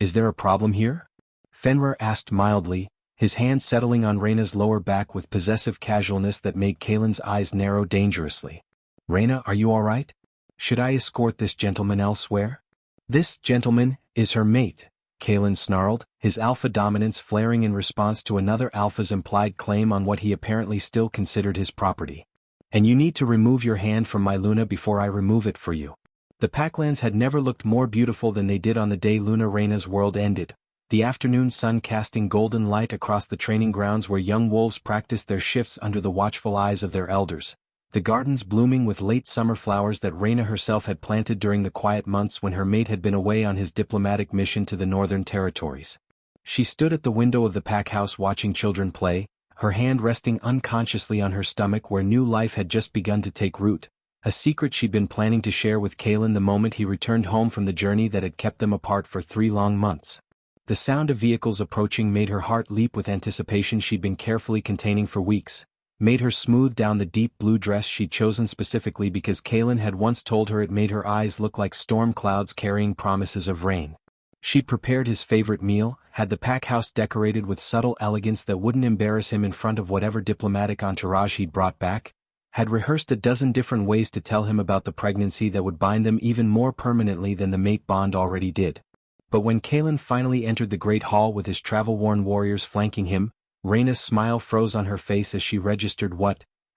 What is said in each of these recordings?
Is there a problem here? Fenrir asked mildly, his hand settling on Raina's lower back with possessive casualness that made Kaelin's eyes narrow dangerously. Raina, are you all right? Should I escort this gentleman elsewhere? This gentleman is her mate, Kaelin snarled, his alpha dominance flaring in response to another alpha's implied claim on what he apparently still considered his property. And you need to remove your hand from my Luna before I remove it for you. The Packlands had never looked more beautiful than they did on the day Luna Raina's world ended, the afternoon sun casting golden light across the training grounds where young wolves practiced their shifts under the watchful eyes of their elders, the gardens blooming with late summer flowers that Raina herself had planted during the quiet months when her mate had been away on his diplomatic mission to the northern territories. She stood at the window of the pack house watching children play, her hand resting unconsciously on her stomach where new life had just begun to take root, a secret she'd been planning to share with Kaelin the moment he returned home from the journey that had kept them apart for 3 long months. The sound of vehicles approaching made her heart leap with anticipation she'd been carefully containing for weeks, made her smooth down the deep blue dress she'd chosen specifically because Kaelin had once told her it made her eyes look like storm clouds carrying promises of rain. She'd prepared his favorite meal, had the pack house decorated with subtle elegance that wouldn't embarrass him in front of whatever diplomatic entourage he'd brought back, had rehearsed a dozen different ways to tell him about the pregnancy that would bind them even more permanently than the mate bond already did. But when Kaelin finally entered the great hall with his travel-worn warriors flanking him, Raina's smile froze on her face as she registered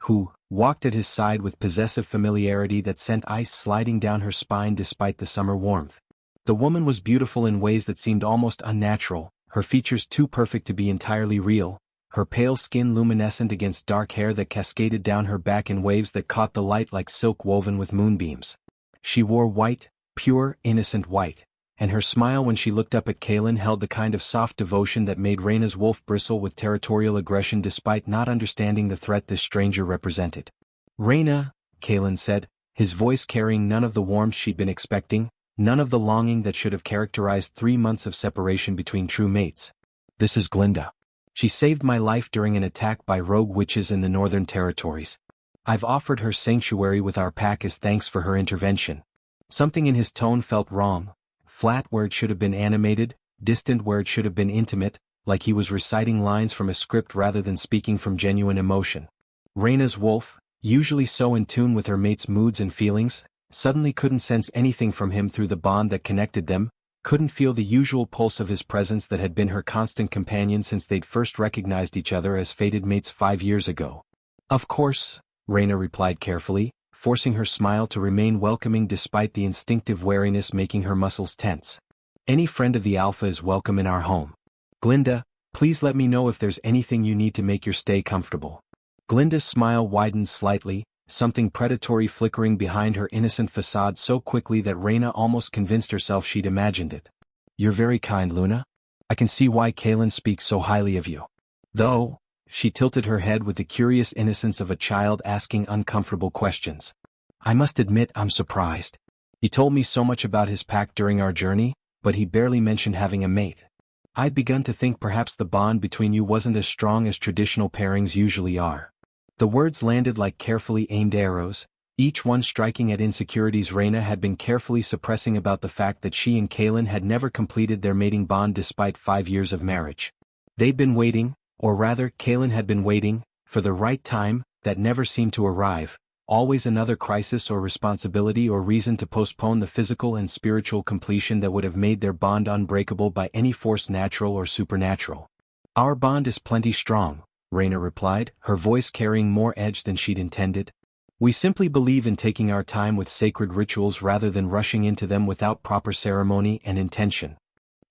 who walked at his side with possessive familiarity that sent ice sliding down her spine despite the summer warmth. The woman was beautiful in ways that seemed almost unnatural, her features too perfect to be entirely real, her pale skin luminescent against dark hair that cascaded down her back in waves that caught the light like silk woven with moonbeams. She wore white, pure, innocent white, and her smile when she looked up at Kaelin held the kind of soft devotion that made Raina's wolf bristle with territorial aggression despite not understanding the threat this stranger represented. Raina, Kaelin said, his voice carrying none of the warmth she'd been expecting, none of the longing that should have characterized 3 months of separation between true mates. This is Glinda. She saved my life during an attack by rogue witches in the northern territories. I've offered her sanctuary with our pack as thanks for her intervention. Something in his tone felt wrong. Flat where it should have been animated, distant where it should have been intimate, like he was reciting lines from a script rather than speaking from genuine emotion. Raina's wolf, usually so in tune with her mate's moods and feelings, suddenly couldn't sense anything from him through the bond that connected them, couldn't feel the usual pulse of his presence that had been her constant companion since they'd first recognized each other as fated mates 5 years ago. Of course, Raina replied carefully, forcing her smile to remain welcoming despite the instinctive wariness making her muscles tense. Any friend of the Alpha is welcome in our home. Glinda, please let me know if there's anything you need to make your stay comfortable. Glinda's smile widened slightly, something predatory flickering behind her innocent facade so quickly that Raina almost convinced herself she'd imagined it. You're very kind, Luna. I can see why Kaelin speaks so highly of you. Though, she tilted her head with the curious innocence of a child asking uncomfortable questions. I must admit I'm surprised. He told me so much about his pack during our journey, but he barely mentioned having a mate. I'd begun to think perhaps the bond between you wasn't as strong as traditional pairings usually are. The words landed like carefully aimed arrows, each one striking at insecurities Raina had been carefully suppressing about the fact that she and Kaelin had never completed their mating bond despite 5 years of marriage. They'd been waiting, or rather Kaelin had been waiting, for the right time, that never seemed to arrive, always another crisis or responsibility or reason to postpone the physical and spiritual completion that would have made their bond unbreakable by any force natural or supernatural. Our bond is plenty strong, Raina replied, her voice carrying more edge than she'd intended. We simply believe in taking our time with sacred rituals rather than rushing into them without proper ceremony and intention.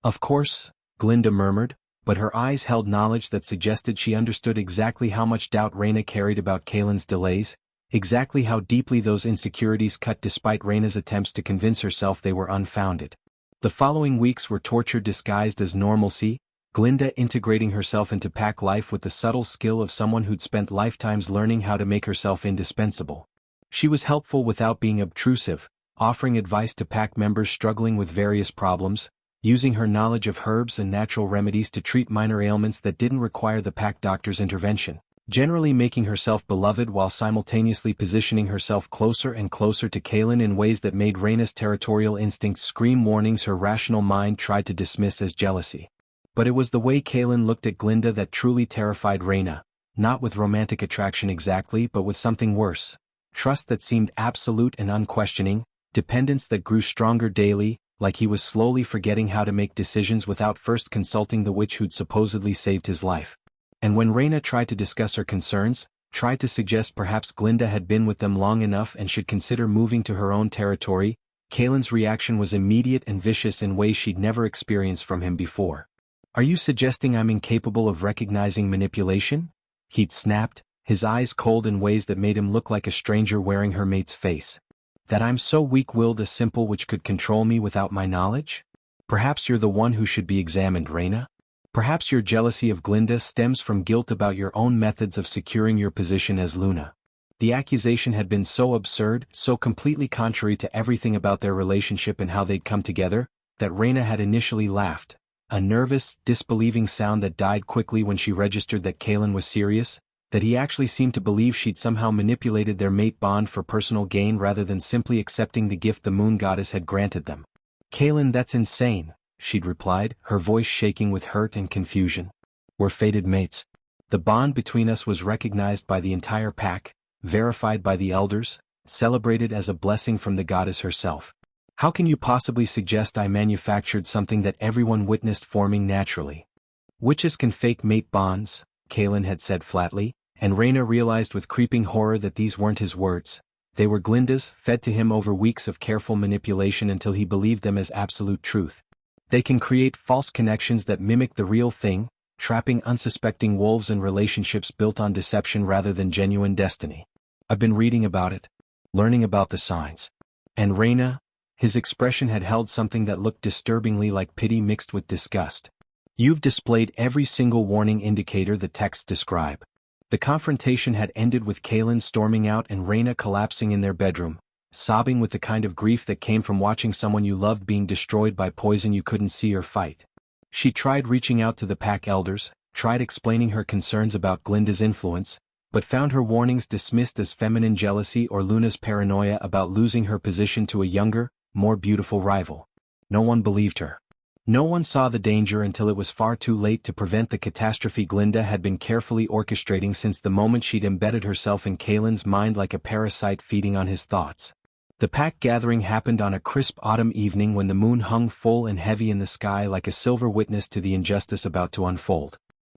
Of course, Glinda murmured, but her eyes held knowledge that suggested she understood exactly how much doubt Raina carried about Kaelin's delays, exactly how deeply those insecurities cut despite Raina's attempts to convince herself they were unfounded. The following weeks were torture disguised as normalcy, Glinda integrating herself into pack life with the subtle skill of someone who'd spent lifetimes learning how to make herself indispensable. She was helpful without being obtrusive, offering advice to pack members struggling with various problems, using her knowledge of herbs and natural remedies to treat minor ailments that didn't require the pack doctor's intervention. generally making herself beloved while simultaneously positioning herself closer and closer to Kaelin in ways that made Raina's territorial instincts scream warnings her rational mind tried to dismiss as jealousy. But it was the way Kaelin looked at Glinda that truly terrified Raina, not with romantic attraction exactly but with something worse. Trust that seemed absolute and unquestioning, dependence that grew stronger daily, like he was slowly forgetting how to make decisions without first consulting the witch who'd supposedly saved his life. And when Raina tried to discuss her concerns, tried to suggest perhaps Glinda had been with them long enough and should consider moving to her own territory, Kaelin's reaction was immediate and vicious in ways she'd never experienced from him before. "Are you suggesting I'm incapable of recognizing manipulation?" He'd snapped, his eyes cold in ways that made him look like a stranger wearing her mate's face. "That I'm so weak-willed a simple which could control me without my knowledge? Perhaps you're the one who should be examined, Raina? Perhaps your jealousy of Glinda stems from guilt about your own methods of securing your position as Luna." The accusation had been so absurd, so completely contrary to everything about their relationship and how they'd come together, that Raina had initially laughed, a nervous, disbelieving sound that died quickly when she registered that Kaelin was serious, that he actually seemed to believe she'd somehow manipulated their mate bond for personal gain rather than simply accepting the gift the moon goddess had granted them. "Kaelin, that's insane," she'd replied, her voice shaking with hurt and confusion. "We're fated mates. The bond between us was recognized by the entire pack, verified by the elders, celebrated as a blessing from the goddess herself. How can you possibly suggest I manufactured something that everyone witnessed forming naturally?" "Witches can fake mate bonds," Kaelin had said flatly, and Raina realized with creeping horror that these weren't his words. They were Glinda's, fed to him over weeks of careful manipulation until he believed them as absolute truth. "They can create false connections that mimic the real thing, trapping unsuspecting wolves in relationships built on deception rather than genuine destiny. I've been reading about it, learning about the signs." And Raina? His expression had held something that looked disturbingly like pity mixed with disgust. "You've displayed every single warning indicator the texts describe." The confrontation had ended with Kaelin storming out and Raina collapsing in their bedroom, sobbing with the kind of grief that came from watching someone you loved being destroyed by poison you couldn't see or fight. She tried reaching out to the pack elders, tried explaining her concerns about Glinda's influence, but found her warnings dismissed as feminine jealousy or Luna's paranoia about losing her position to a younger, more beautiful rival. No one believed her. No one saw the danger until it was far too late to prevent the catastrophe Glinda had been carefully orchestrating since the moment she'd embedded herself in Kaelin's mind like a parasite feeding on his thoughts. The pack gathering happened on a crisp autumn evening when the moon hung full and heavy in the sky like a silver witness to the injustice about to unfold.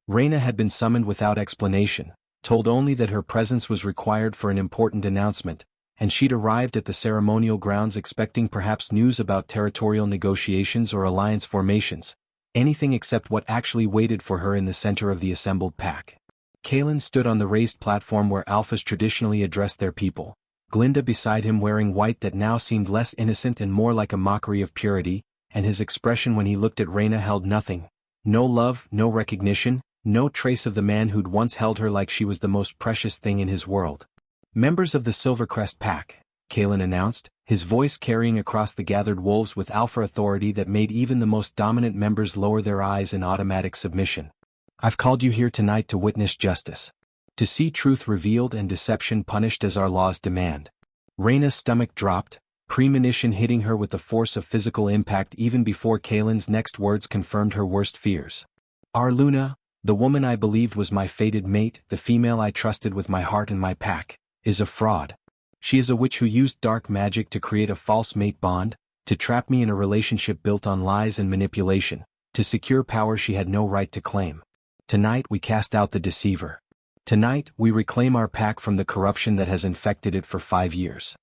Raina had been summoned without explanation, told only that her presence was required for an important announcement, and she'd arrived at the ceremonial grounds expecting perhaps news about territorial negotiations or alliance formations, anything except what actually waited for her in the center of the assembled pack. Kaelin stood on the raised platform where alphas traditionally addressed their people, Glinda beside him wearing white that now seemed less innocent and more like a mockery of purity, and his expression when he looked at Raina held nothing. No love, no recognition, no trace of the man who'd once held her like she was the most precious thing in his world. "Members of the Silvercrest Pack," Kaelin announced, his voice carrying across the gathered wolves with alpha authority that made even the most dominant members lower their eyes in automatic submission. "I've called you here tonight to witness justice. To see truth revealed and deception punished as our laws demand." Raina's stomach dropped, premonition hitting her with the force of physical impact even before Kaelin's next words confirmed her worst fears. "Our Luna, the woman I believed was my fated mate, the female I trusted with my heart and my pack, is a fraud. She is a witch who used dark magic to create a false mate bond, to trap me in a relationship built on lies and manipulation, to secure power she had no right to claim. Tonight we cast out the deceiver. Tonight we reclaim our pack from the corruption that has infected it for 5 years."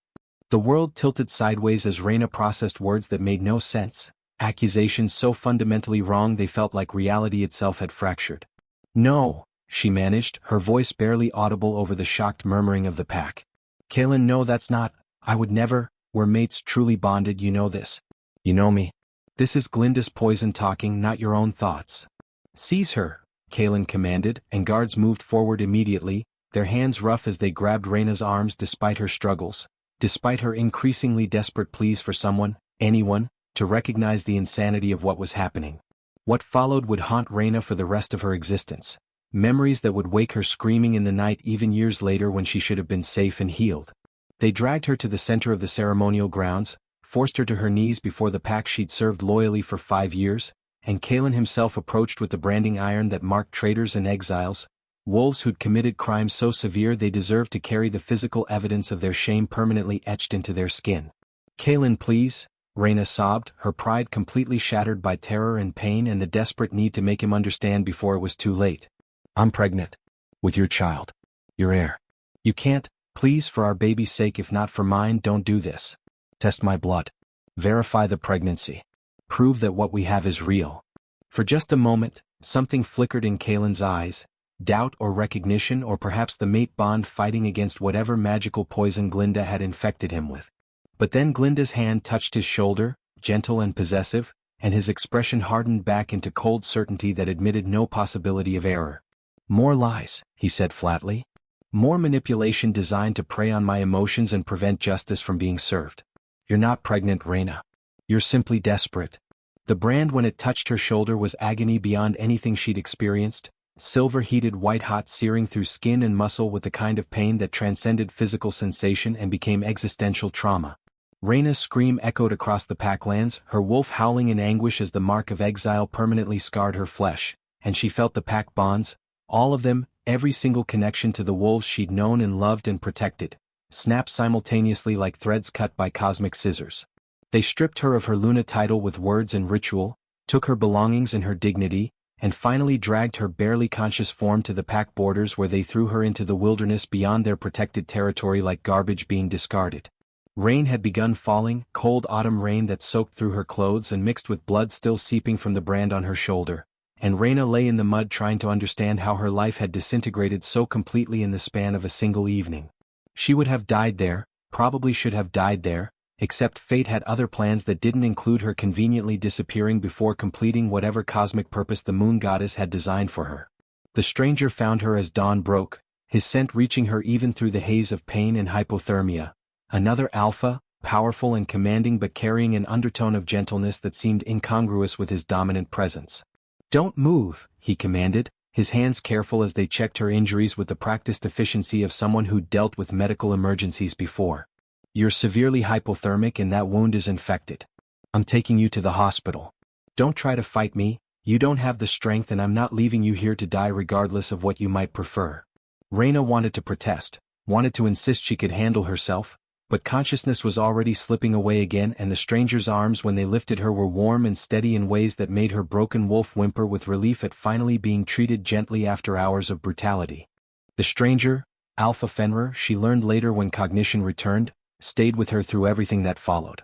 The world tilted sideways as Raina processed words that made no sense, accusations so fundamentally wrong they felt like reality itself had fractured. "No," she managed, her voice barely audible over the shocked murmuring of the pack. "Kaelin, no, that's not, I would never, we're mates truly bonded, you know this. You know me. This is Glinda's poison talking, not your own thoughts." "Seize her," Kaelin commanded, and guards moved forward immediately, their hands rough as they grabbed Raina's arms despite her struggles, despite her increasingly desperate pleas for someone, anyone, to recognize the insanity of what was happening. What followed would haunt Raina for the rest of her existence. Memories that would wake her screaming in the night even years later when she should have been safe and healed. They dragged her to the center of the ceremonial grounds, forced her to her knees before the pack she'd served loyally for 5 years, and Kalen himself approached with the branding iron that marked traitors and exiles, wolves who'd committed crimes so severe they deserved to carry the physical evidence of their shame permanently etched into their skin. "Kalen, please," Raina sobbed, her pride completely shattered by terror and pain and the desperate need to make him understand before it was too late. "I'm pregnant. With your child. Your heir. You can't, please, for our baby's sake, if not for mine, don't do this. Test my blood. Verify the pregnancy. Prove that what we have is real." For just a moment, something flickered in Kalen's eyes, doubt or recognition or perhaps the mate bond fighting against whatever magical poison Glinda had infected him with. But then Glinda's hand touched his shoulder, gentle and possessive, and his expression hardened back into cold certainty that admitted no possibility of error. "More lies," he said flatly. "More manipulation designed to prey on my emotions and prevent justice from being served. You're not pregnant, Raina. You're simply desperate." The brand when it touched her shoulder was agony beyond anything she'd experienced, silver-heated white-hot searing through skin and muscle with the kind of pain that transcended physical sensation and became existential trauma. Raina's scream echoed across the packlands, her wolf howling in anguish as the mark of exile permanently scarred her flesh, and she felt the pack bonds, all of them, every single connection to the wolves she'd known and loved and protected, snap simultaneously like threads cut by cosmic scissors. They stripped her of her Luna title with words and ritual, took her belongings and her dignity, and finally dragged her barely conscious form to the pack borders where they threw her into the wilderness beyond their protected territory like garbage being discarded. Rain had begun falling, cold autumn rain that soaked through her clothes and mixed with blood still seeping from the brand on her shoulder, and Raina lay in the mud trying to understand how her life had disintegrated so completely in the span of a single evening. She would have died there, probably should have died there, except fate had other plans that didn't include her conveniently disappearing before completing whatever cosmic purpose the moon goddess had designed for her. The stranger found her as dawn broke, his scent reaching her even through the haze of pain and hypothermia. Another alpha, powerful and commanding but carrying an undertone of gentleness that seemed incongruous with his dominant presence. "Don't move," he commanded, his hands careful as they checked her injuries with the practiced efficiency of someone who'd dealt with medical emergencies before. "You're severely hypothermic and that wound is infected. I'm taking you to the hospital. Don't try to fight me, you don't have the strength and I'm not leaving you here to die regardless of what you might prefer." Raina wanted to protest, wanted to insist she could handle herself, but consciousness was already slipping away again and the stranger's arms when they lifted her were warm and steady in ways that made her broken wolf whimper with relief at finally being treated gently after hours of brutality. The stranger, Alpha Fenrir, she learned later when cognition returned, stayed with her through everything that followed.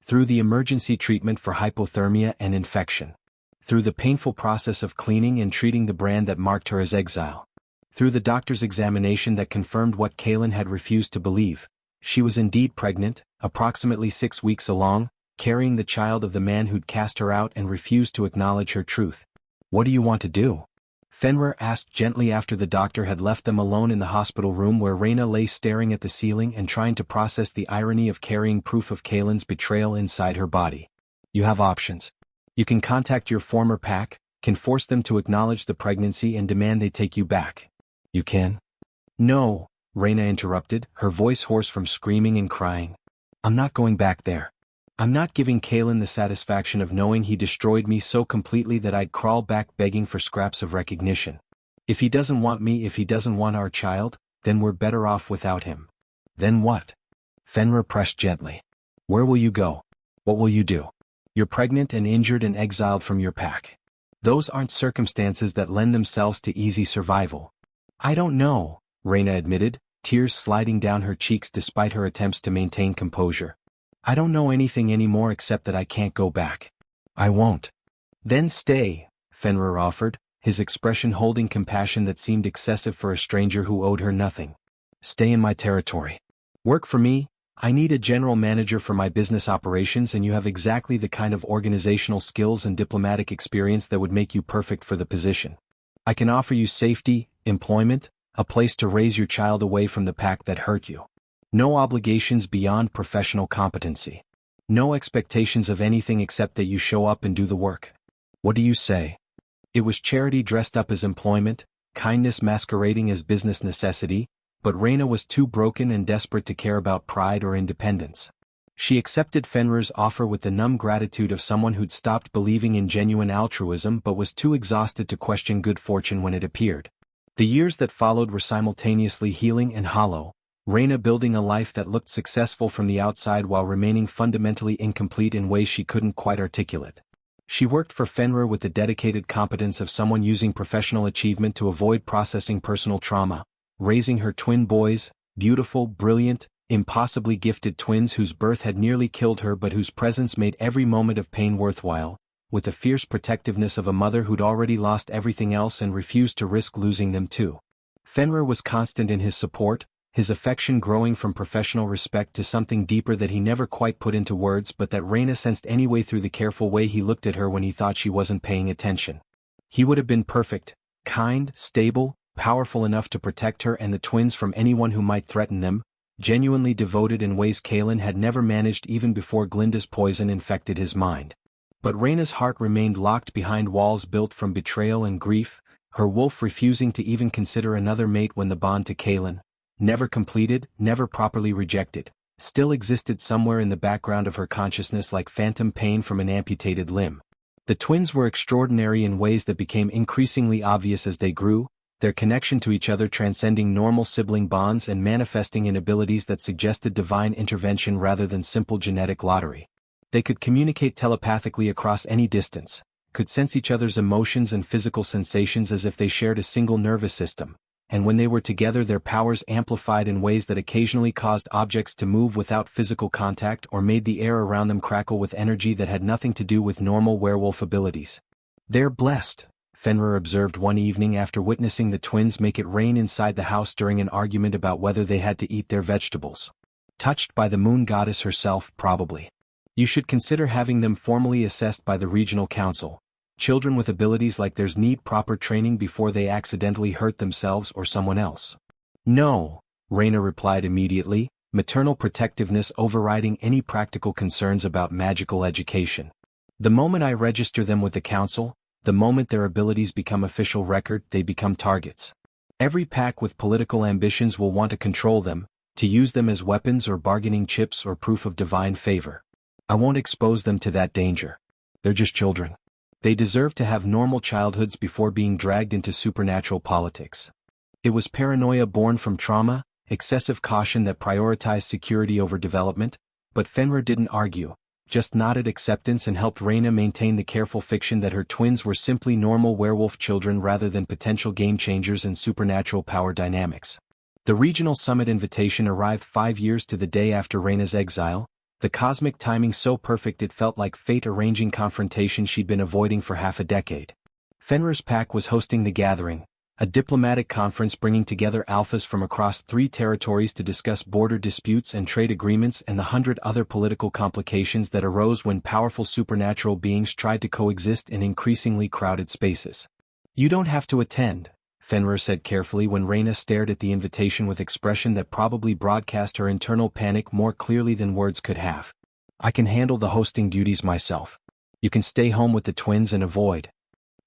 Through the emergency treatment for hypothermia and infection. Through the painful process of cleaning and treating the brand that marked her as exile. Through the doctor's examination that confirmed what Kalen had refused to believe. She was indeed pregnant, approximately 6 weeks along, carrying the child of the man who'd cast her out and refused to acknowledge her truth. "What do you want to do?" Fenrir asked gently after the doctor had left them alone in the hospital room where Raina lay staring at the ceiling and trying to process the irony of carrying proof of Kalen's betrayal inside her body. "You have options. You can contact your former pack, can force them to acknowledge the pregnancy and demand they take you back. You can." "No," Raina interrupted, her voice hoarse from screaming and crying. "I'm not going back there. I'm not giving Kalen the satisfaction of knowing he destroyed me so completely that I'd crawl back begging for scraps of recognition. If he doesn't want me, if he doesn't want our child, then we're better off without him." "Then what?" Fenrir pressed gently. "Where will you go? What will you do? You're pregnant and injured and exiled from your pack. Those aren't circumstances that lend themselves to easy survival." "I don't know," Raina admitted, tears sliding down her cheeks despite her attempts to maintain composure. "I don't know anything anymore except that I can't go back." "I won't." "Then stay," Fenrir offered, his expression holding compassion that seemed excessive for a stranger who owed her nothing. "Stay in my territory. Work for me. I need a general manager for my business operations and you have exactly the kind of organizational skills and diplomatic experience that would make you perfect for the position. I can offer you safety, employment, a place to raise your child away from the pack that hurt you. No obligations beyond professional competency. No expectations of anything except that you show up and do the work. What do you say?" It was charity dressed up as employment, kindness masquerading as business necessity, but Raina was too broken and desperate to care about pride or independence. She accepted Fenrir's offer with the numb gratitude of someone who'd stopped believing in genuine altruism but was too exhausted to question good fortune when it appeared. The years that followed were simultaneously healing and hollow, Raina building a life that looked successful from the outside while remaining fundamentally incomplete in ways she couldn't quite articulate. She worked for Fenrir with the dedicated competence of someone using professional achievement to avoid processing personal trauma, raising her twin boys, beautiful, brilliant, impossibly gifted twins whose birth had nearly killed her but whose presence made every moment of pain worthwhile, with the fierce protectiveness of a mother who'd already lost everything else and refused to risk losing them too. Fenrir was constant in his support, his affection growing from professional respect to something deeper that he never quite put into words but that Raina sensed anyway through the careful way he looked at her when he thought she wasn't paying attention. He would have been perfect, kind, stable, powerful enough to protect her and the twins from anyone who might threaten them, genuinely devoted in ways Kaelin had never managed even before Glinda's poison infected his mind. But Raina's heart remained locked behind walls built from betrayal and grief, her wolf refusing to even consider another mate when the bond to Kaelin, never completed, never properly rejected, still existed somewhere in the background of her consciousness like phantom pain from an amputated limb. The twins were extraordinary in ways that became increasingly obvious as they grew, their connection to each other transcending normal sibling bonds and manifesting in abilities that suggested divine intervention rather than simple genetic lottery. They could communicate telepathically across any distance, could sense each other's emotions and physical sensations as if they shared a single nervous system, and when they were together their powers amplified in ways that occasionally caused objects to move without physical contact or made the air around them crackle with energy that had nothing to do with normal werewolf abilities. "They're blessed," Fenrir observed one evening after witnessing the twins make it rain inside the house during an argument about whether they had to eat their vegetables. "Touched by the moon goddess herself, probably. You should consider having them formally assessed by the regional council. Children with abilities like theirs need proper training before they accidentally hurt themselves or someone else." "No," Raina replied immediately, maternal protectiveness overriding any practical concerns about magical education. "The moment I register them with the council, the moment their abilities become official record, they become targets. Every pack with political ambitions will want to control them, to use them as weapons or bargaining chips or proof of divine favor. I won't expose them to that danger. They're just children. They deserve to have normal childhoods before being dragged into supernatural politics." It was paranoia born from trauma, excessive caution that prioritized security over development, but Fenrir didn't argue, just nodded acceptance and helped Raina maintain the careful fiction that her twins were simply normal werewolf children rather than potential game-changers in supernatural power dynamics. The regional summit invitation arrived 5 years to the day after Raina's exile, the cosmic timing so perfect it felt like fate arranging confrontation she'd been avoiding for half a decade. Fenrir's pack was hosting the gathering, a diplomatic conference bringing together alphas from across 3 territories to discuss border disputes and trade agreements and the 100 other political complications that arose when powerful supernatural beings tried to coexist in increasingly crowded spaces. "You don't have to attend," Fenrir said carefully when Raina stared at the invitation with expression that probably broadcast her internal panic more clearly than words could have. "I can handle the hosting duties myself. You can stay home with the twins and avoid."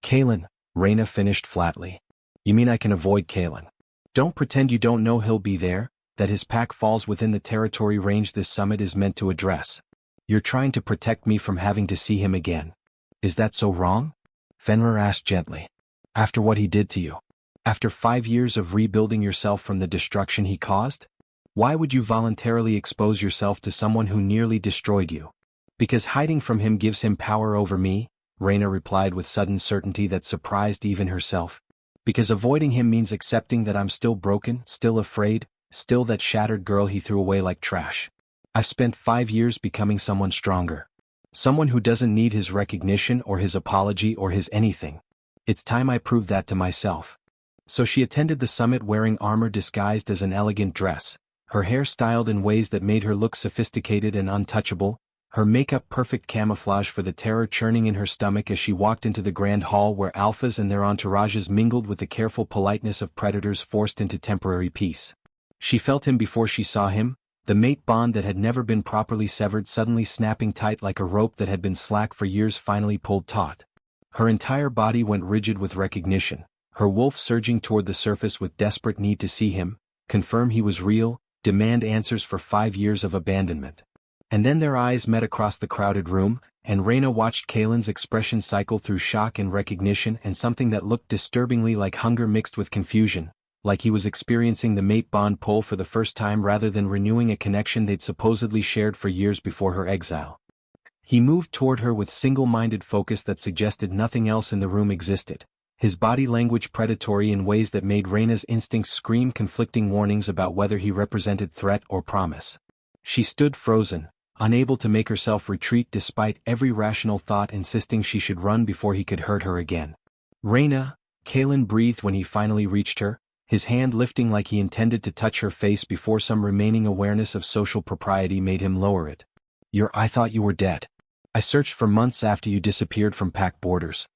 "Kaelin," Raina finished flatly. "You mean I can avoid Kaelin? Don't pretend you don't know he'll be there, that his pack falls within the territory range this summit is meant to address. You're trying to protect me from having to see him again. Is that so wrong?" Fenrir asked gently. "After what he did to you? After 5 years of rebuilding yourself from the destruction he caused? Why would you voluntarily expose yourself to someone who nearly destroyed you?" "Because hiding from him gives him power over me," Raina replied with sudden certainty that surprised even herself. "Because avoiding him means accepting that I'm still broken, still afraid, still that shattered girl he threw away like trash. I've spent 5 years becoming someone stronger. Someone who doesn't need his recognition or his apology or his anything. It's time I proved that to myself." So she attended the summit wearing armor disguised as an elegant dress, her hair styled in ways that made her look sophisticated and untouchable, her makeup perfect camouflage for the terror churning in her stomach as she walked into the grand hall where alphas and their entourages mingled with the careful politeness of predators forced into temporary peace. She felt him before she saw him, the mate bond that had never been properly severed suddenly snapping tight like a rope that had been slack for years finally pulled taut. Her entire body went rigid with recognition, her wolf surging toward the surface with desperate need to see him, confirm he was real, demand answers for 5 years of abandonment. And then their eyes met across the crowded room, and Raina watched Kalen's expression cycle through shock and recognition and something that looked disturbingly like hunger mixed with confusion, like he was experiencing the mate bond pull for the first time rather than renewing a connection they'd supposedly shared for years before her exile. He moved toward her with single-minded focus that suggested nothing else in the room existed, his body language predatory in ways that made Raina's instincts scream conflicting warnings about whether he represented threat or promise. She stood frozen, unable to make herself retreat despite every rational thought insisting she should run before he could hurt her again. "Raina," Kalen breathed when he finally reached her, his hand lifting like he intended to touch her face before some remaining awareness of social propriety made him lower it. I thought you were dead. I searched for months after you disappeared from Pack Borders.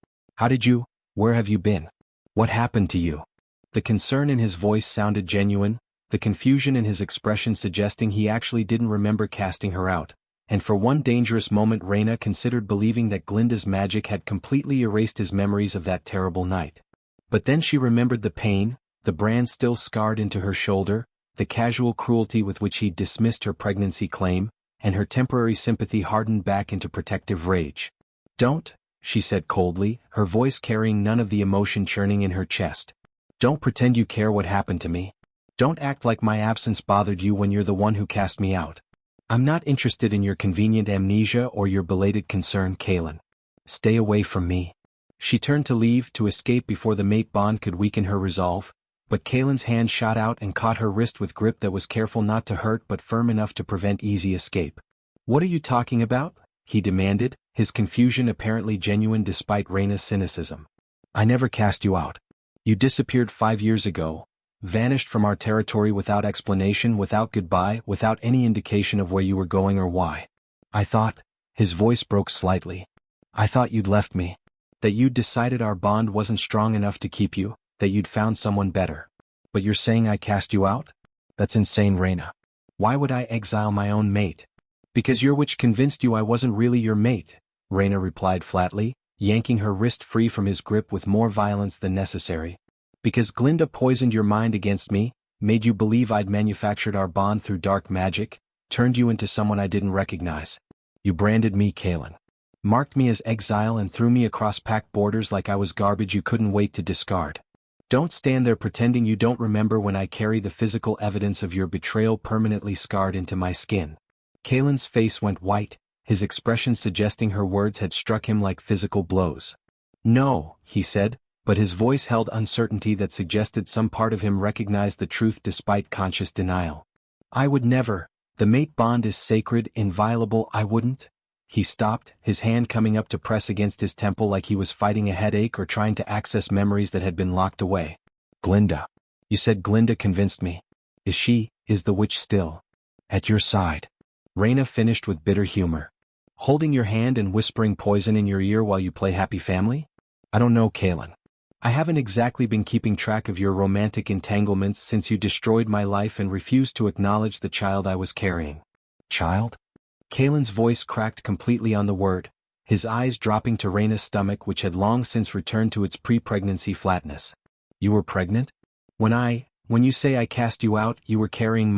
Where have you been? What happened to you?" The concern in his voice sounded genuine, the confusion in his expression suggesting he actually didn't remember casting her out, and for one dangerous moment Raina considered believing that Glinda's magic had completely erased his memories of that terrible night. But then she remembered the pain, the brand still scarred into her shoulder, the casual cruelty with which he'd dismissed her pregnancy claim, and her temporary sympathy hardened back into protective rage. "Don't," she said coldly, her voice carrying none of the emotion churning in her chest. "Don't pretend you care what happened to me. Don't act like my absence bothered you when you're the one who cast me out. I'm not interested in your convenient amnesia or your belated concern, Kalen. Stay away from me." She turned to leave, to escape before the mate bond could weaken her resolve, but Kalen's hand shot out and caught her wrist with grip that was careful not to hurt but firm enough to prevent easy escape. "What are you talking about?" he demanded, his confusion apparently genuine despite Raina's cynicism. "I never cast you out. You disappeared 5 years ago, vanished from our territory without explanation, without goodbye, without any indication of where you were going or why. I thought," his voice broke slightly, "I thought you'd left me. That you'd decided our bond wasn't strong enough to keep you, that you'd found someone better. But you're saying I cast you out? That's insane, Raina. Why would I exile my own mate?" "Because your witch convinced you I wasn't really your mate," Raina replied flatly, yanking her wrist free from his grip with more violence than necessary. "Because Glinda poisoned your mind against me, made you believe I'd manufactured our bond through dark magic, turned you into someone I didn't recognize. You branded me Kalen. Marked me as exile and threw me across Pack Borders like I was garbage you couldn't wait to discard. Don't stand there pretending you don't remember when I carry the physical evidence of your betrayal permanently scarred into my skin." Kalen's face went white, his expression suggesting her words had struck him like physical blows. "No," he said, but his voice held uncertainty that suggested some part of him recognized the truth despite conscious denial. "I would never. The mate bond is sacred, inviolable. I wouldn't." He stopped, his hand coming up to press against his temple like he was fighting a headache or trying to access memories that had been locked away. "Glinda. You said Glinda convinced me. Is the witch still at your side?" Raina finished with bitter humor. "Holding your hand and whispering poison in your ear while you play happy family? I don't know, Kalen. I haven't exactly been keeping track of your romantic entanglements since you destroyed my life and refused to acknowledge the child I was carrying." "Child?" Kalen's voice cracked completely on the word, his eyes dropping to Raina's stomach which had long since returned to its pre-pregnancy flatness. "You were pregnant? When you say I cast you out, you were carrying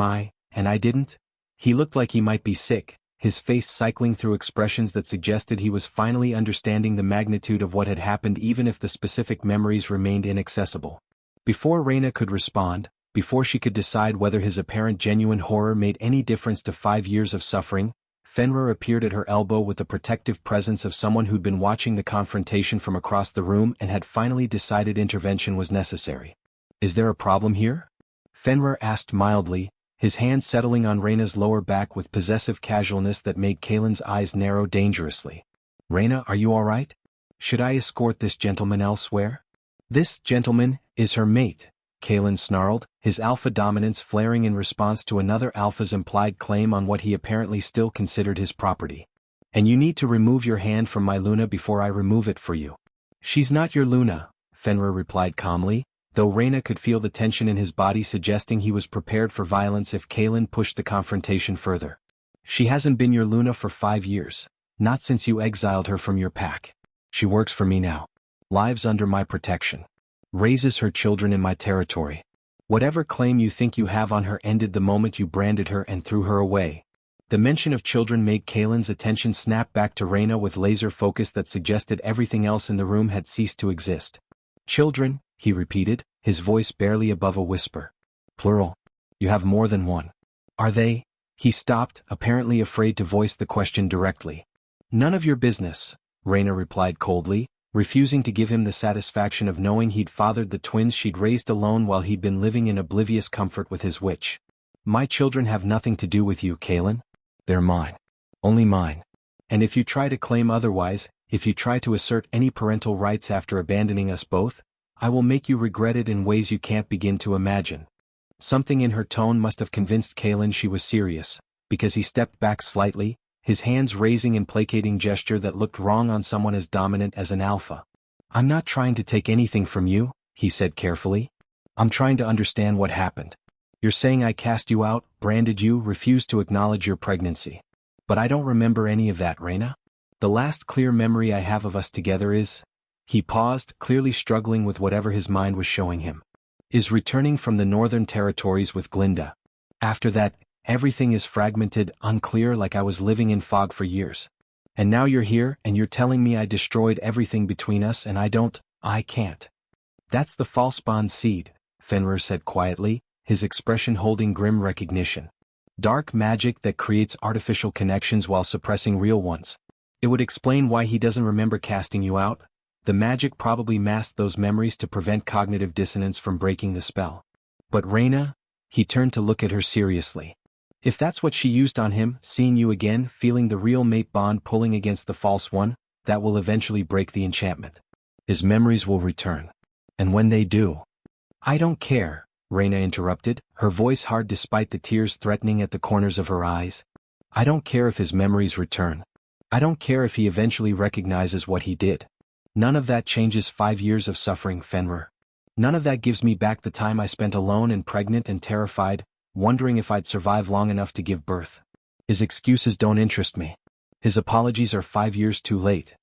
and I didn't?" He looked like he might be sick, his face cycling through expressions that suggested he was finally understanding the magnitude of what had happened even if the specific memories remained inaccessible. Before Raina could respond, before she could decide whether his apparent genuine horror made any difference to 5 years of suffering, Fenrir appeared at her elbow with the protective presence of someone who'd been watching the confrontation from across the room and had finally decided intervention was necessary. "Is there a problem here?" Fenrir asked mildly, his hand settling on Raina's lower back with possessive casualness that made Kalen's eyes narrow dangerously. "Raina, are you all right? Should I escort this gentleman elsewhere?" "This gentleman is her mate," Kalen snarled, his alpha dominance flaring in response to another alpha's implied claim on what he apparently still considered his property. "And you need to remove your hand from my Luna before I remove it for you." "She's not your Luna," Fenrir replied calmly, though Raina could feel the tension in his body suggesting he was prepared for violence if Kalen pushed the confrontation further. "She hasn't been your Luna for 5 years, not since you exiled her from your pack. She works for me now. Lives under my protection." raises her children in my territory. Whatever claim you think you have on her ended the moment you branded her and threw her away. The mention of children made Kalen's attention snap back to Raina with laser focus that suggested everything else in the room had ceased to exist. Children, he repeated, his voice barely above a whisper. Plural. You have more than one. Are they? He stopped, apparently afraid to voice the question directly. None of your business, Raina replied coldly, refusing to give him the satisfaction of knowing he'd fathered the twins she'd raised alone while he'd been living in oblivious comfort with his witch. My children have nothing to do with you, Kalen. They're mine. Only mine. And if you try to claim otherwise, if you try to assert any parental rights after abandoning us both, I will make you regret it in ways you can't begin to imagine. Something in her tone must have convinced Kalen she was serious, because he stepped back slightly, his hands raising in placating gesture that looked wrong on someone as dominant as an alpha. I'm not trying to take anything from you, he said carefully. I'm trying to understand what happened. You're saying I cast you out, branded you, refused to acknowledge your pregnancy. But I don't remember any of that, Raina. The last clear memory I have of us together is... He paused, clearly struggling with whatever his mind was showing him. Is returning from the Northern Territories with Glinda. After that, everything is fragmented, unclear, like I was living in fog for years. And now you're here, and you're telling me I destroyed everything between us and I can't. That's the false bond seed, Fenrir said quietly, his expression holding grim recognition. Dark magic that creates artificial connections while suppressing real ones. It would explain why he doesn't remember casting you out. The magic probably masked those memories to prevent cognitive dissonance from breaking the spell. But Raina? He turned to look at her seriously. If that's what she used on him, seeing you again, feeling the real mate bond pulling against the false one, that will eventually break the enchantment. His memories will return. And when they do... I don't care, Raina interrupted, her voice hard despite the tears threatening at the corners of her eyes. I don't care if his memories return. I don't care if he eventually recognizes what he did. None of that changes 5 years of suffering, Fenrir. None of that gives me back the time I spent alone and pregnant and terrified, wondering if I'd survive long enough to give birth. His excuses don't interest me. His apologies are 5 years too late.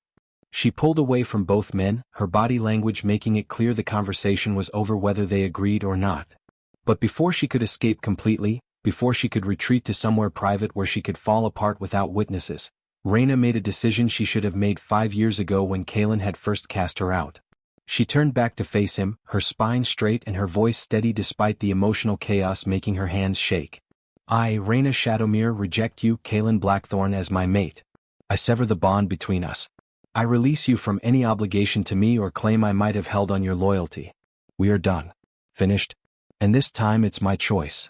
She pulled away from both men, her body language making it clear the conversation was over whether they agreed or not. But before she could escape completely, before she could retreat to somewhere private where she could fall apart without witnesses, Raina made a decision she should have made 5 years ago when Kalen had first cast her out. She turned back to face him, her spine straight and her voice steady despite the emotional chaos making her hands shake. I, Raina Shadowmere, reject you, Kalen Blackthorn, as my mate. I sever the bond between us. I release you from any obligation to me or claim I might have held on your loyalty. We are done. Finished. And this time it's my choice.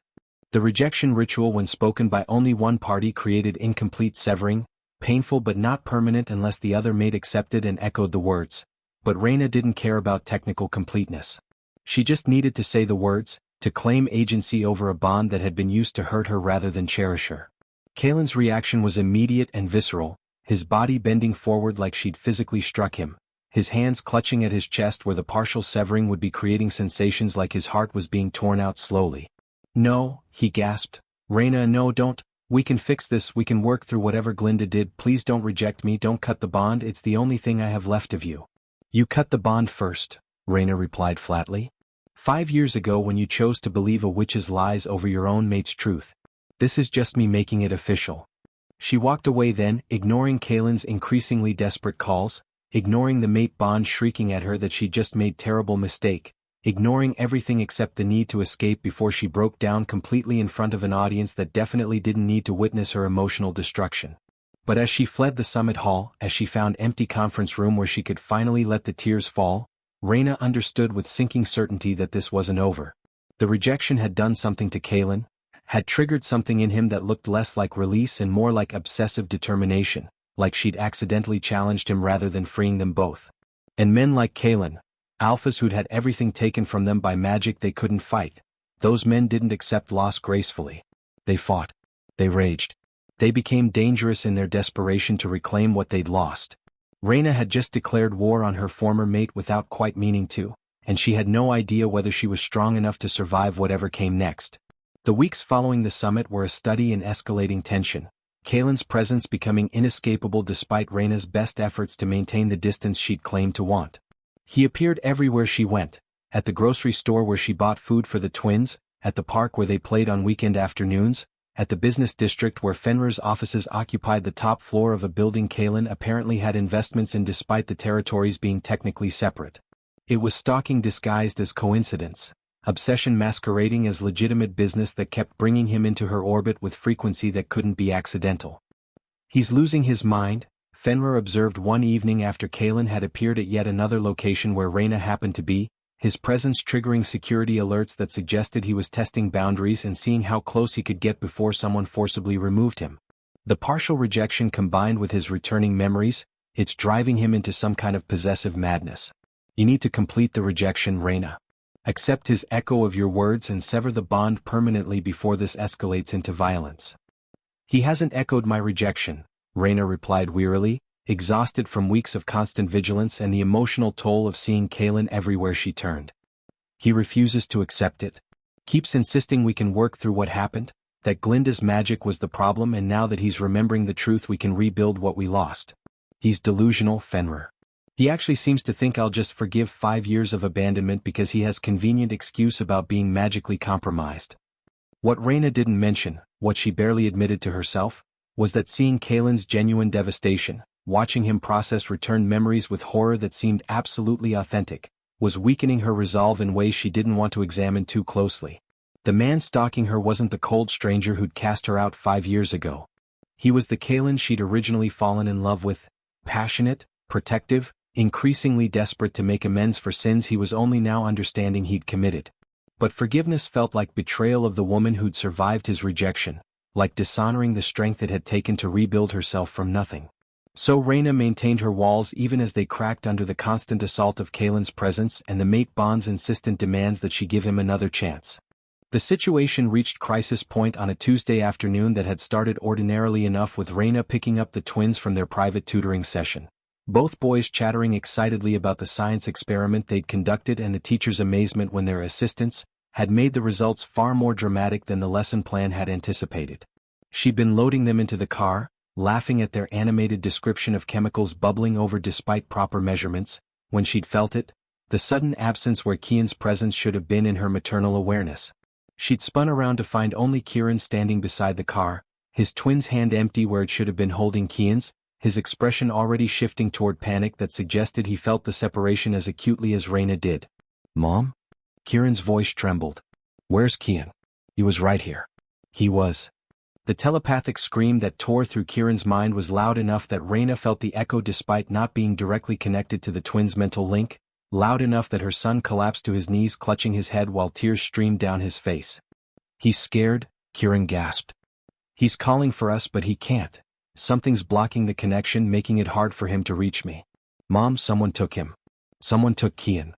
The rejection ritual, when spoken by only one party, created incomplete severing, painful but not permanent unless the other mate accepted and echoed the words. But Raina didn't care about technical completeness. She just needed to say the words, to claim agency over a bond that had been used to hurt her rather than cherish her. Kalen's reaction was immediate and visceral, his body bending forward like she'd physically struck him, his hands clutching at his chest where the partial severing would be creating sensations like his heart was being torn out slowly. No, he gasped. Raina, no, don't. We can fix this, we can work through whatever Glinda did, please don't reject me, don't cut the bond, it's the only thing I have left of you. You cut the bond first, Raina replied flatly. 5 years ago when you chose to believe a witch's lies over your own mate's truth. This is just me making it official. She walked away then, ignoring Kalen's increasingly desperate calls, ignoring the mate bond shrieking at her that she'd just made terrible mistake, ignoring everything except the need to escape before she broke down completely in front of an audience that definitely didn't need to witness her emotional destruction. But as she fled the summit hall, as she found empty conference room where she could finally let the tears fall, Raina understood with sinking certainty that this wasn't over. The rejection had done something to Kalen, had triggered something in him that looked less like release and more like obsessive determination, like she'd accidentally challenged him rather than freeing them both. And men like Kalen, alphas who'd had everything taken from them by magic they couldn't fight, those men didn't accept loss gracefully. They fought. They raged. They became dangerous in their desperation to reclaim what they'd lost. Raina had just declared war on her former mate without quite meaning to, and she had no idea whether she was strong enough to survive whatever came next. The weeks following the summit were a study in escalating tension, Kalen's presence becoming inescapable despite Raina's best efforts to maintain the distance she'd claimed to want. He appeared everywhere she went, At the grocery store where she bought food for the twins, at the park where they played on weekend afternoons, at the business district where Fenrir's offices occupied the top floor of a building Kaelin apparently had investments in despite the territories being technically separate. It was stalking disguised as coincidence, obsession masquerading as legitimate business that kept bringing him into her orbit with frequency that couldn't be accidental. He's losing his mind, Fenrir observed one evening after Kaelin had appeared at yet another location where Raina happened to be, his presence triggering security alerts that suggested he was testing boundaries and seeing how close he could get before someone forcibly removed him. The partial rejection combined with his returning memories, it's driving him into some kind of possessive madness. You need to complete the rejection, Raina. Accept his echo of your words and sever the bond permanently before this escalates into violence. He hasn't echoed my rejection, Raina replied wearily, exhausted from weeks of constant vigilance and the emotional toll of seeing Kaelin everywhere she turned. He refuses to accept it. Keeps insisting we can work through what happened, that Glinda's magic was the problem and now that he's remembering the truth we can rebuild what we lost. He's delusional, Fenrir. He actually seems to think I'll just forgive 5 years of abandonment because he has convenient excuse about being magically compromised. What Raina didn't mention, what she barely admitted to herself, was that seeing Kaelin's genuine devastation, watching him process returned memories with horror that seemed absolutely authentic, was weakening her resolve in ways she didn't want to examine too closely. The man stalking her wasn't the cold stranger who'd cast her out 5 years ago. He was the Kaelin she'd originally fallen in love with, passionate, protective, increasingly desperate to make amends for sins he was only now understanding he'd committed. But forgiveness felt like betrayal of the woman who'd survived his rejection, like dishonoring the strength it had taken to rebuild herself from nothing. So Raina maintained her walls even as they cracked under the constant assault of Kaelin's presence and the mate bond's insistent demands that she give him another chance. The situation reached crisis point on a Tuesday afternoon that had started ordinarily enough with Raina picking up the twins from their private tutoring session. Both boys chattering excitedly about the science experiment they'd conducted and the teacher's amazement when their assistants had made the results far more dramatic than the lesson plan had anticipated. She'd been loading them into the car, laughing at their animated description of chemicals bubbling over despite proper measurements, when she'd felt it, the sudden absence where Kian's presence should have been in her maternal awareness. She'd spun around to find only Kieran standing beside the car, his twin's hand empty where it should have been holding Kian's, his expression already shifting toward panic that suggested he felt the separation as acutely as Raina did. "Mom?" Kieran's voice trembled. "Where's Kian?" "He was right here." He was. The telepathic scream that tore through Kieran's mind was loud enough that Raina felt the echo despite not being directly connected to the twins' mental link, loud enough that her son collapsed to his knees clutching his head while tears streamed down his face. "He's scared," Kieran gasped. "He's calling for us but he can't. Something's blocking the connection making it hard for him to reach me. Mom, someone took him. Someone took Kian."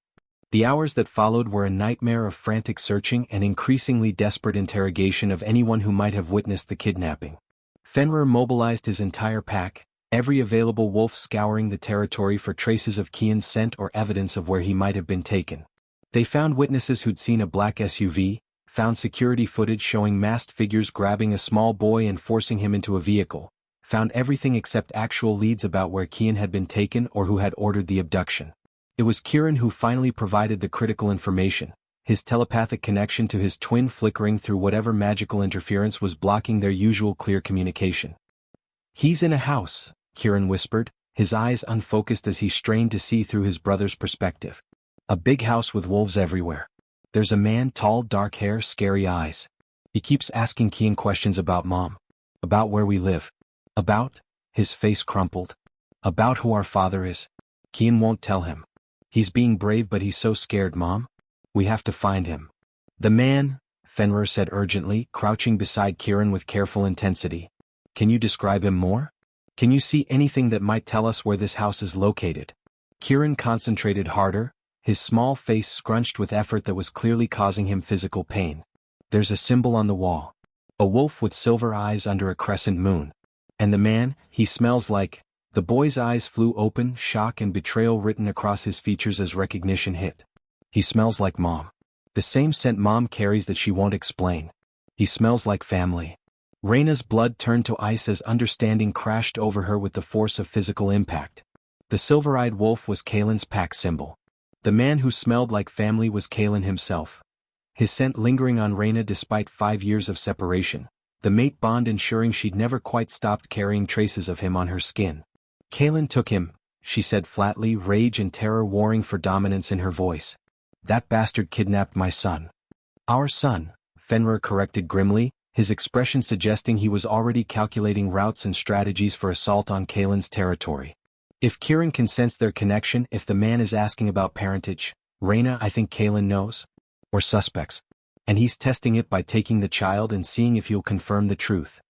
The hours that followed were a nightmare of frantic searching and increasingly desperate interrogation of anyone who might have witnessed the kidnapping. Fenrir mobilized his entire pack, every available wolf scouring the territory for traces of Kian's scent or evidence of where he might have been taken. They found witnesses who'd seen a black SUV, found security footage showing masked figures grabbing a small boy and forcing him into a vehicle, found everything except actual leads about where Kian had been taken or who had ordered the abduction. It was Kieran who finally provided the critical information, his telepathic connection to his twin flickering through whatever magical interference was blocking their usual clear communication. "He's in a house," Kieran whispered, his eyes unfocused as he strained to see through his brother's perspective. "A big house with wolves everywhere. There's a man, tall, dark hair, scary eyes. He keeps asking Kian questions about Mom. About where we live. About," his face crumpled, "about who our father is. Kian won't tell him. He's being brave but he's so scared, Mom. We have to find him." "The man," Fenrir said urgently, crouching beside Kieran with careful intensity. "Can you describe him more? Can you see anything that might tell us where this house is located?" Kieran concentrated harder, his small face scrunched with effort that was clearly causing him physical pain. "There's a symbol on the wall. A wolf with silver eyes under a crescent moon. And the man, he smells like..." The boy's eyes flew open, shock and betrayal written across his features as recognition hit. "He smells like Mom. The same scent Mom carries that she won't explain. He smells like family." Raina's blood turned to ice as understanding crashed over her with the force of physical impact. The silver-eyed wolf was Kaelin's pack symbol. The man who smelled like family was Kalen himself. His scent lingering on Raina despite 5 years of separation, the mate bond ensuring she'd never quite stopped carrying traces of him on her skin. Kalen took him, she said flatly, rage and terror warring for dominance in her voice. That bastard kidnapped my son. Our son, Fenrir corrected grimly, his expression suggesting he was already calculating routes and strategies for assault on Kalen's territory. If Kieran can sense their connection, if the man is asking about parentage, Raina, I think Kalen knows. Or suspects. And he's testing it by taking the child and seeing if you'll confirm the truth.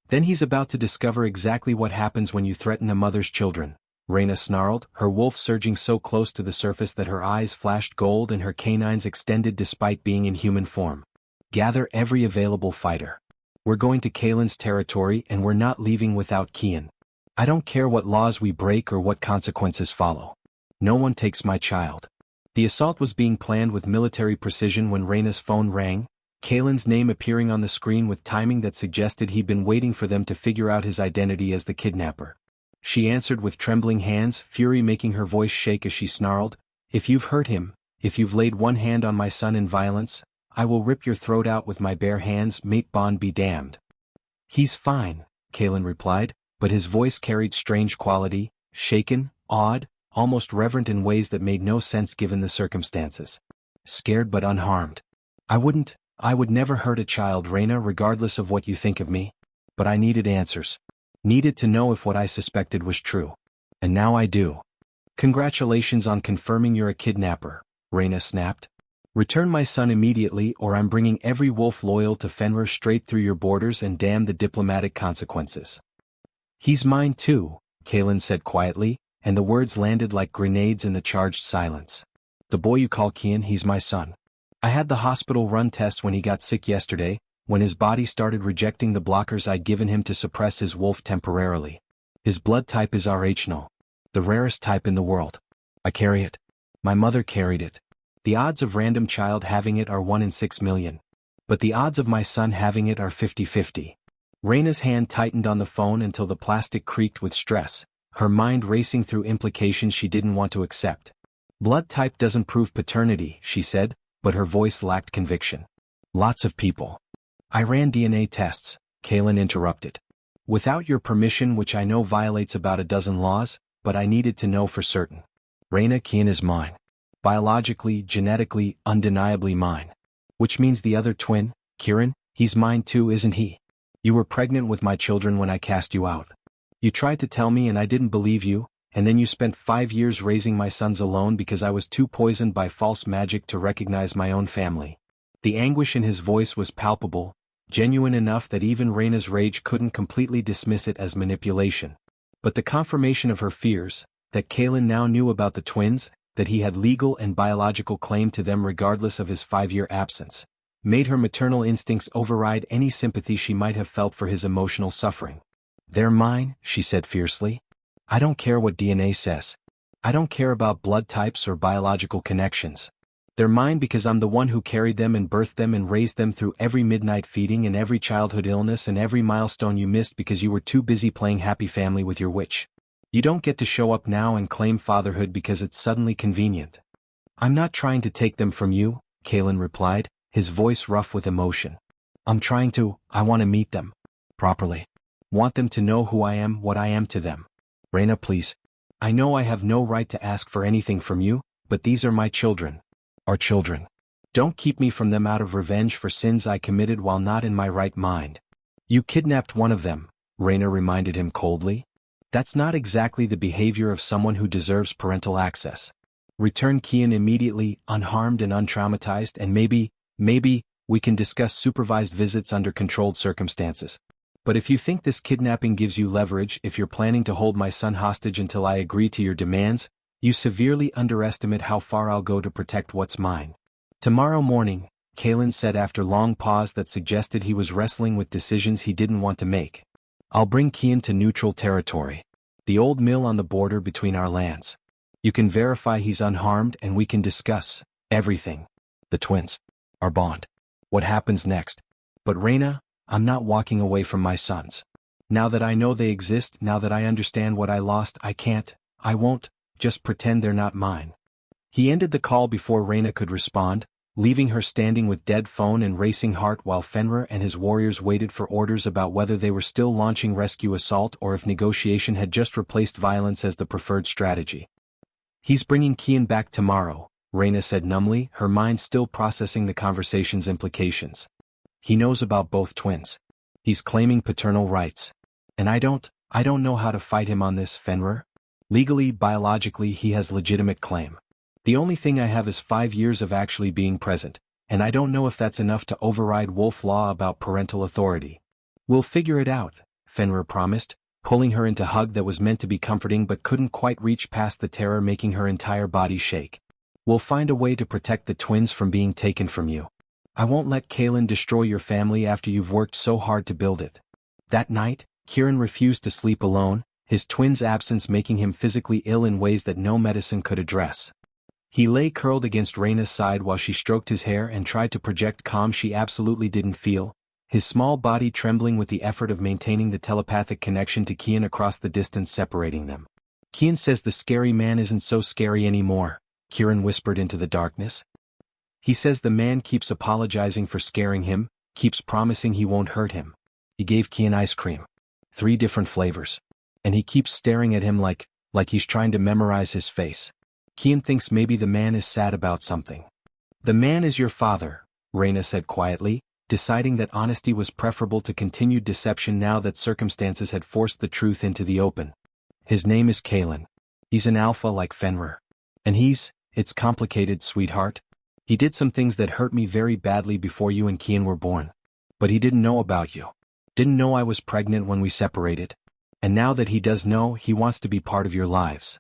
Then he's about to discover exactly what happens when you threaten a mother's children. Raina snarled, her wolf surging so close to the surface that her eyes flashed gold and her canines extended despite being in human form. Gather every available fighter. We're going to Kalen's territory and we're not leaving without Kian. I don't care what laws we break or what consequences follow. No one takes my child. The assault was being planned with military precision when Raina's phone rang, Kalen's name appearing on the screen with timing that suggested he'd been waiting for them to figure out his identity as the kidnapper. She answered with trembling hands, fury making her voice shake as she snarled, "If you've hurt him, if you've laid one hand on my son in violence, I will rip your throat out with my bare hands, mate bond be damned." "He's fine," Kalen replied, but his voice carried strange quality, shaken, awed, almost reverent in ways that made no sense given the circumstances. "Scared but unharmed. I would never hurt a child, Raina, regardless of what you think of me. But I needed answers. Needed to know if what I suspected was true. And now I do." "Congratulations on confirming you're a kidnapper," Raina snapped. "Return my son immediately or I'm bringing every wolf loyal to Fenrir straight through your borders and damn the diplomatic consequences." "He's mine too," Kalen said quietly, and the words landed like grenades in the charged silence. "The boy you call Kian, he's my son. I had the hospital run tests when he got sick yesterday, when his body started rejecting the blockers I'd given him to suppress his wolf temporarily. His blood type is Rh, the rarest type in the world. I carry it. My mother carried it. The odds of random child having it are 1 in 6 million. But the odds of my son having it are 50-50. Raina's hand tightened on the phone until the plastic creaked with stress, her mind racing through implications she didn't want to accept. "Blood type doesn't prove paternity," she said, but her voice lacked conviction. "Lots of people." "I ran DNA tests," Kalen interrupted. "Without your permission, which I know violates about a dozen laws, but I needed to know for certain. Raina, Kian is mine. Biologically, genetically, undeniably mine. Which means the other twin, Kieran, he's mine too, isn't he? You were pregnant with my children when I cast you out. You tried to tell me and I didn't believe you, and then you spent 5 years raising my sons alone because I was too poisoned by false magic to recognize my own family." The anguish in his voice was palpable, genuine enough that even Raina's rage couldn't completely dismiss it as manipulation. But the confirmation of her fears, that Kalen now knew about the twins, that he had legal and biological claim to them regardless of his 5-year absence, made her maternal instincts override any sympathy she might have felt for his emotional suffering. "They're mine," she said fiercely. "I don't care what DNA says. I don't care about blood types or biological connections. They're mine because I'm the one who carried them and birthed them and raised them through every midnight feeding and every childhood illness and every milestone you missed because you were too busy playing happy family with your witch. You don't get to show up now and claim fatherhood because it's suddenly convenient." "I'm not trying to take them from you," Kalen replied, his voice rough with emotion. I want to meet them. Properly. Want them to know who I am, what I am to them. Raina, please. I know I have no right to ask for anything from you, but these are my children. Our children. Don't keep me from them out of revenge for sins I committed while not in my right mind." "You kidnapped one of them," Raina reminded him coldly. "That's not exactly the behavior of someone who deserves parental access. Return Kian immediately, unharmed and untraumatized, and maybe we can discuss supervised visits under controlled circumstances. But if you think this kidnapping gives you leverage, if you're planning to hold my son hostage until I agree to your demands, you severely underestimate how far I'll go to protect what's mine." "Tomorrow morning," Kalen said after long pause that suggested he was wrestling with decisions he didn't want to make. "I'll bring Kian to neutral territory. The old mill on the border between our lands. You can verify he's unharmed and we can discuss everything. The twins. Our bond. What happens next. But Raina, I'm not walking away from my sons. Now that I know they exist, now that I understand what I lost, I won't, just pretend they're not mine." He ended the call before Raina could respond, leaving her standing with dead phone and racing heart while Fenrir and his warriors waited for orders about whether they were still launching rescue assault or if negotiation had just replaced violence as the preferred strategy. "He's bringing Kian back tomorrow," Raina said numbly, her mind still processing the conversation's implications. "He knows about both twins. He's claiming paternal rights. And I don't know how to fight him on this, Fenrir. Legally, biologically, he has legitimate claim. The only thing I have is 5 years of actually being present, and I don't know if that's enough to override wolf law about parental authority." "We'll figure it out," Fenrir promised, pulling her into a hug that was meant to be comforting but couldn't quite reach past the terror making her entire body shake. "We'll find a way to protect the twins from being taken from you. I won't let Kaelin destroy your family after you've worked so hard to build it." That night, Kieran refused to sleep alone, his twins' absence making him physically ill in ways that no medicine could address. He lay curled against Raina's side while she stroked his hair and tried to project calm she absolutely didn't feel, his small body trembling with the effort of maintaining the telepathic connection to Kian across the distance separating them. "Kian says the scary man isn't so scary anymore," Kieran whispered into the darkness. "He says the man keeps apologizing for scaring him, keeps promising he won't hurt him. He gave Kian ice cream. 3 different flavors. And he keeps staring at him like he's trying to memorize his face. Kian thinks maybe the man is sad about something." "The man is your father," Raina said quietly, deciding that honesty was preferable to continued deception now that circumstances had forced the truth into the open. "His name is Kaelin. He's an alpha like Fenrir. And it's complicated, sweetheart. He did some things that hurt me very badly before you and Kian were born. But he didn't know about you. Didn't know I was pregnant when we separated. And now that he does know, he wants to be part of your lives."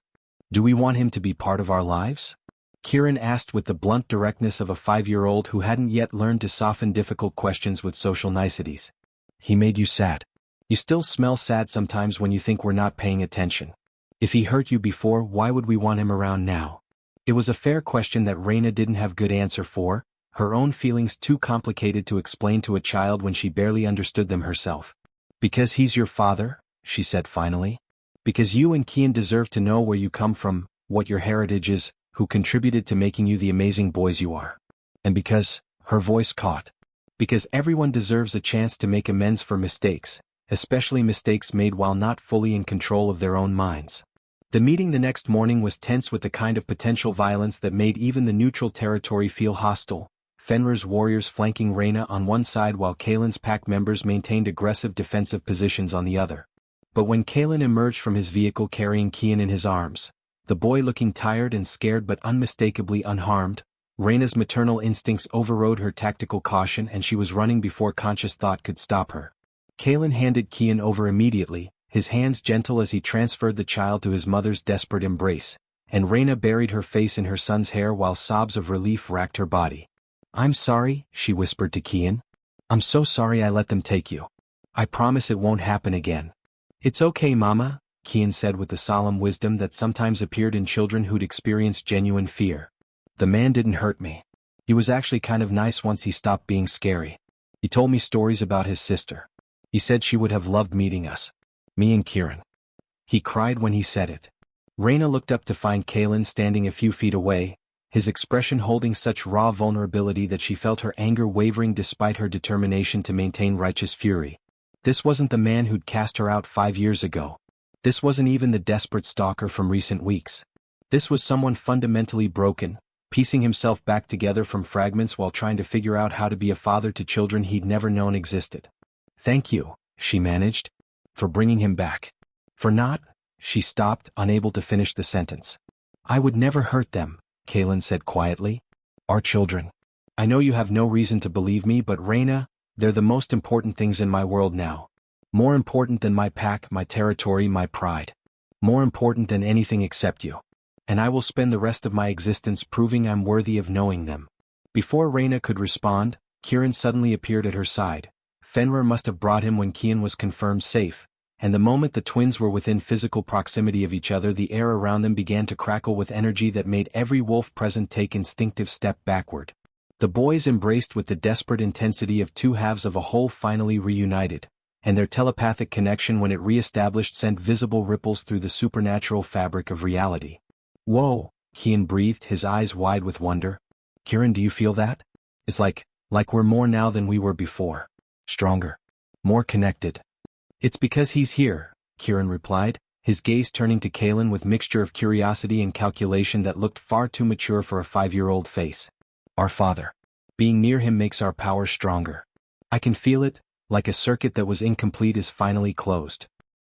"Do we want him to be part of our lives?" Kieran asked with the blunt directness of a 5-year-old who hadn't yet learned to soften difficult questions with social niceties. "He made you sad. You still smell sad sometimes when you think we're not paying attention. If he hurt you before, why would we want him around now?" It was a fair question that Raina didn't have good answer for, her own feelings too complicated to explain to a child when she barely understood them herself. "Because he's your father," she said finally. "Because you and Kian deserve to know where you come from, what your heritage is, who contributed to making you the amazing boys you are. And because," her voice caught, "because everyone deserves a chance to make amends for mistakes, especially mistakes made while not fully in control of their own minds." The meeting the next morning was tense with the kind of potential violence that made even the neutral territory feel hostile, Fenrir's warriors flanking Raina on one side while Kaelin's pack members maintained aggressive defensive positions on the other. But when Kaelin emerged from his vehicle carrying Kian in his arms, the boy looking tired and scared but unmistakably unharmed, Raina's maternal instincts overrode her tactical caution and she was running before conscious thought could stop her. Kaelin handed Kian over immediately, his hands gentle as he transferred the child to his mother's desperate embrace, and Raina buried her face in her son's hair while sobs of relief racked her body. "I'm sorry," she whispered to Kian. "I'm so sorry I let them take you. I promise it won't happen again." "It's okay, Mama," Kian said with the solemn wisdom that sometimes appeared in children who'd experienced genuine fear. "The man didn't hurt me. He was actually kind of nice once he stopped being scary. He told me stories about his sister. He said she would have loved meeting us. Me and Kieran." He cried when he said it. Raina looked up to find Kaelin standing a few feet away, his expression holding such raw vulnerability that she felt her anger wavering despite her determination to maintain righteous fury. This wasn't the man who'd cast her out 5 years ago. This wasn't even the desperate stalker from recent weeks. This was someone fundamentally broken, piecing himself back together from fragments while trying to figure out how to be a father to children he'd never known existed. "Thank you," she managed, "for bringing him back. For not," she stopped, unable to finish the sentence. "I would never hurt them," Kaelin said quietly. "Our children. I know you have no reason to believe me, but Raina, they're the most important things in my world now. More important than my pack, my territory, my pride. More important than anything except you. And I will spend the rest of my existence proving I'm worthy of knowing them." Before Raina could respond, Kieran suddenly appeared at her side. Fenrir must have brought him when Kian was confirmed safe, and the moment the twins were within physical proximity of each other, the air around them began to crackle with energy that made every wolf present take instinctive step backward. The boys embraced with the desperate intensity of two halves of a whole finally reunited, and their telepathic connection when it re-established sent visible ripples through the supernatural fabric of reality. "Whoa," Kian breathed, his eyes wide with wonder. Kieran, do you feel that? It's like we're more now than we were before. Stronger. More connected. It's because he's here, Kieran replied, his gaze turning to Kaelin with mixture of curiosity and calculation that looked far too mature for a 5-year-old face. Our father. Being near him makes our power stronger. I can feel it, like a circuit that was incomplete is finally closed.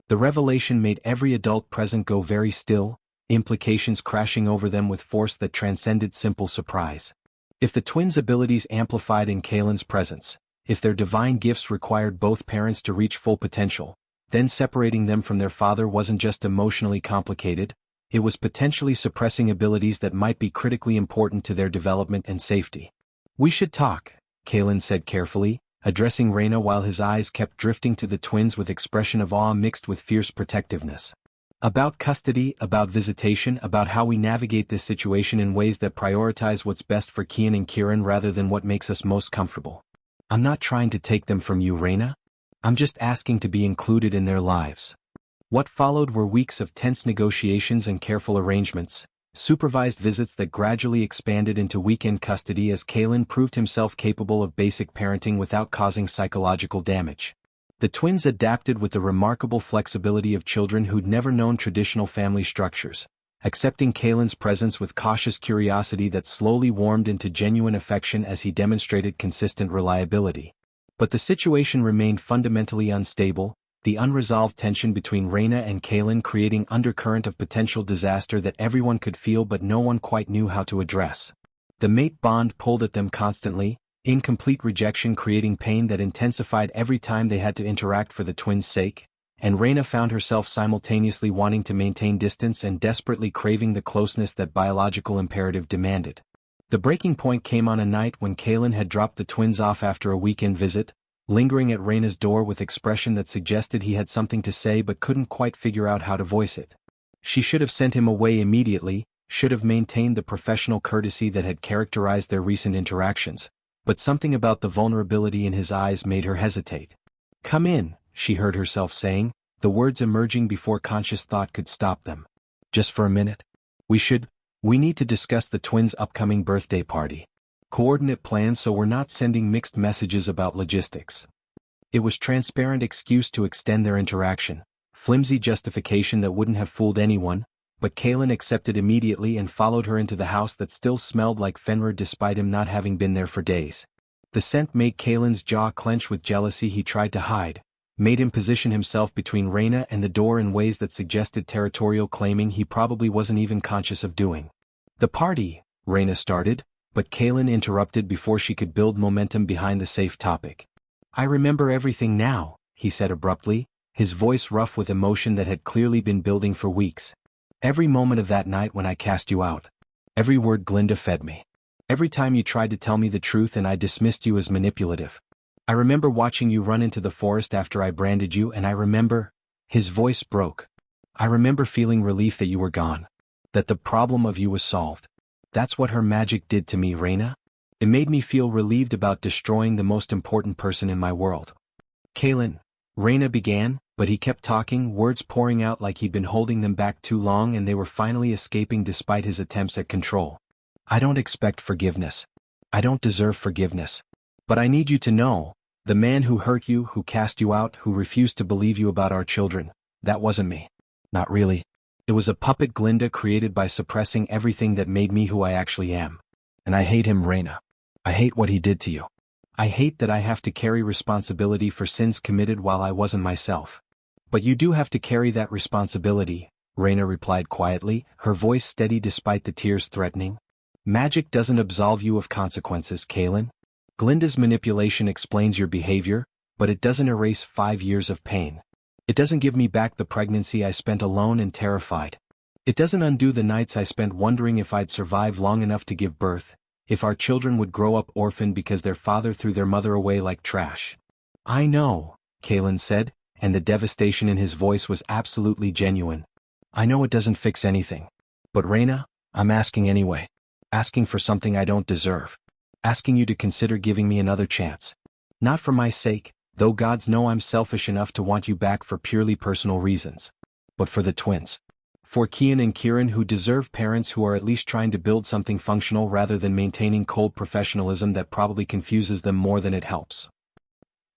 The revelation made every adult present go very still, implications crashing over them with force that transcended simple surprise. If the twins' abilities amplified in Kaelin's presence, if their divine gifts required both parents to reach full potential, then separating them from their father wasn't just emotionally complicated, it was potentially suppressing abilities that might be critically important to their development and safety. We should talk, Kaelin said carefully, addressing Raina while his eyes kept drifting to the twins with expression of awe mixed with fierce protectiveness. About custody, about visitation, about how we navigate this situation in ways that prioritize what's best for Kian and Kieran rather than what makes us most comfortable. I'm not trying to take them from you, Raina. I'm just asking to be included in their lives. What followed were weeks of tense negotiations and careful arrangements, supervised visits that gradually expanded into weekend custody as Kaelin proved himself capable of basic parenting without causing psychological damage. The twins adapted with the remarkable flexibility of children who'd never known traditional family structures, accepting Kaelin's presence with cautious curiosity that slowly warmed into genuine affection as he demonstrated consistent reliability. But the situation remained fundamentally unstable, the unresolved tension between Raina and Kaelin creating undercurrent of potential disaster that everyone could feel but no one quite knew how to address. The mate bond pulled at them constantly, incomplete rejection creating pain that intensified every time they had to interact for the twins' sake, and Raina found herself simultaneously wanting to maintain distance and desperately craving the closeness that biological imperative demanded. The breaking point came on a night when Kaelin had dropped the twins off after a weekend visit, lingering at Raina's door with expression that suggested he had something to say but couldn't quite figure out how to voice it. She should have sent him away immediately, should have maintained the professional courtesy that had characterized their recent interactions, but something about the vulnerability in his eyes made her hesitate. "Come in," she heard herself saying, the words emerging before conscious thought could stop them. "Just for a minute. We need to discuss the twins' upcoming birthday party. Coordinate plans so we're not sending mixed messages about logistics." It was transparent excuse to extend their interaction, flimsy justification that wouldn't have fooled anyone, but Kaelin accepted immediately and followed her into the house that still smelled like Fenrir despite him not having been there for days. The scent made Kaelin's jaw clench with jealousy he tried to hide, made him position himself between Raina and the door in ways that suggested territorial claiming he probably wasn't even conscious of doing. "The party," Raina started, but Kaelin interrupted before she could build momentum behind the safe topic. "I remember everything now," he said abruptly, his voice rough with emotion that had clearly been building for weeks. "Every moment of that night when I cast you out. Every word Glinda fed me. Every time you tried to tell me the truth and I dismissed you as manipulative. I remember watching you run into the forest after I branded you and I remember..." His voice broke. "I remember feeling relief that you were gone. That the problem of you was solved. That's what her magic did to me, Raina. It made me feel relieved about destroying the most important person in my world." "Kaelin," Raina began, but he kept talking, words pouring out like he'd been holding them back too long and they were finally escaping despite his attempts at control. "I don't expect forgiveness. I don't deserve forgiveness. But I need you to know, the man who hurt you, who cast you out, who refused to believe you about our children, that wasn't me. Not really. It was a puppet Glinda created by suppressing everything that made me who I actually am. And I hate him, Raina. I hate what he did to you. I hate that I have to carry responsibility for sins committed while I wasn't myself. But you do have to carry that responsibility," Raina replied quietly, her voice steady despite the tears threatening. "Magic doesn't absolve you of consequences, Kaelin. Glinda's manipulation explains your behavior, but it doesn't erase 5 years of pain. It doesn't give me back the pregnancy I spent alone and terrified. It doesn't undo the nights I spent wondering if I'd survive long enough to give birth, if our children would grow up orphaned because their father threw their mother away like trash." "I know," Kaelin said, and the devastation in his voice was absolutely genuine. "I know it doesn't fix anything. But Raina, I'm asking anyway. Asking for something I don't deserve. Asking you to consider giving me another chance. Not for my sake, though gods know I'm selfish enough to want you back for purely personal reasons. But for the twins. For Kian and Kieran, who deserve parents who are at least trying to build something functional rather than maintaining cold professionalism that probably confuses them more than it helps.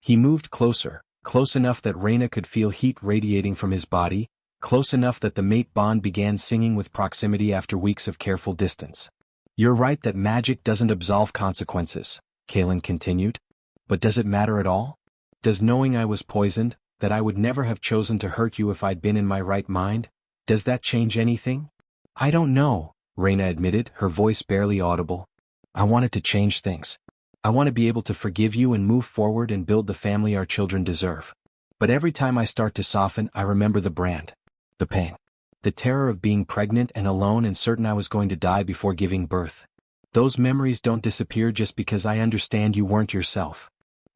He moved closer, close enough that Raina could feel heat radiating from his body, close enough that the mate bond began singing with proximity after weeks of careful distance. You're right that magic doesn't absolve consequences, Kaelin continued. But does it matter at all? Does knowing I was poisoned, that I would never have chosen to hurt you if I'd been in my right mind, does that change anything? I don't know, Raina admitted, her voice barely audible. I wanted to change things. I want to be able to forgive you and move forward and build the family our children deserve. But every time I start to soften, I remember the brand. The pain. The terror of being pregnant and alone and certain I was going to die before giving birth. Those memories don't disappear just because I understand you weren't yourself.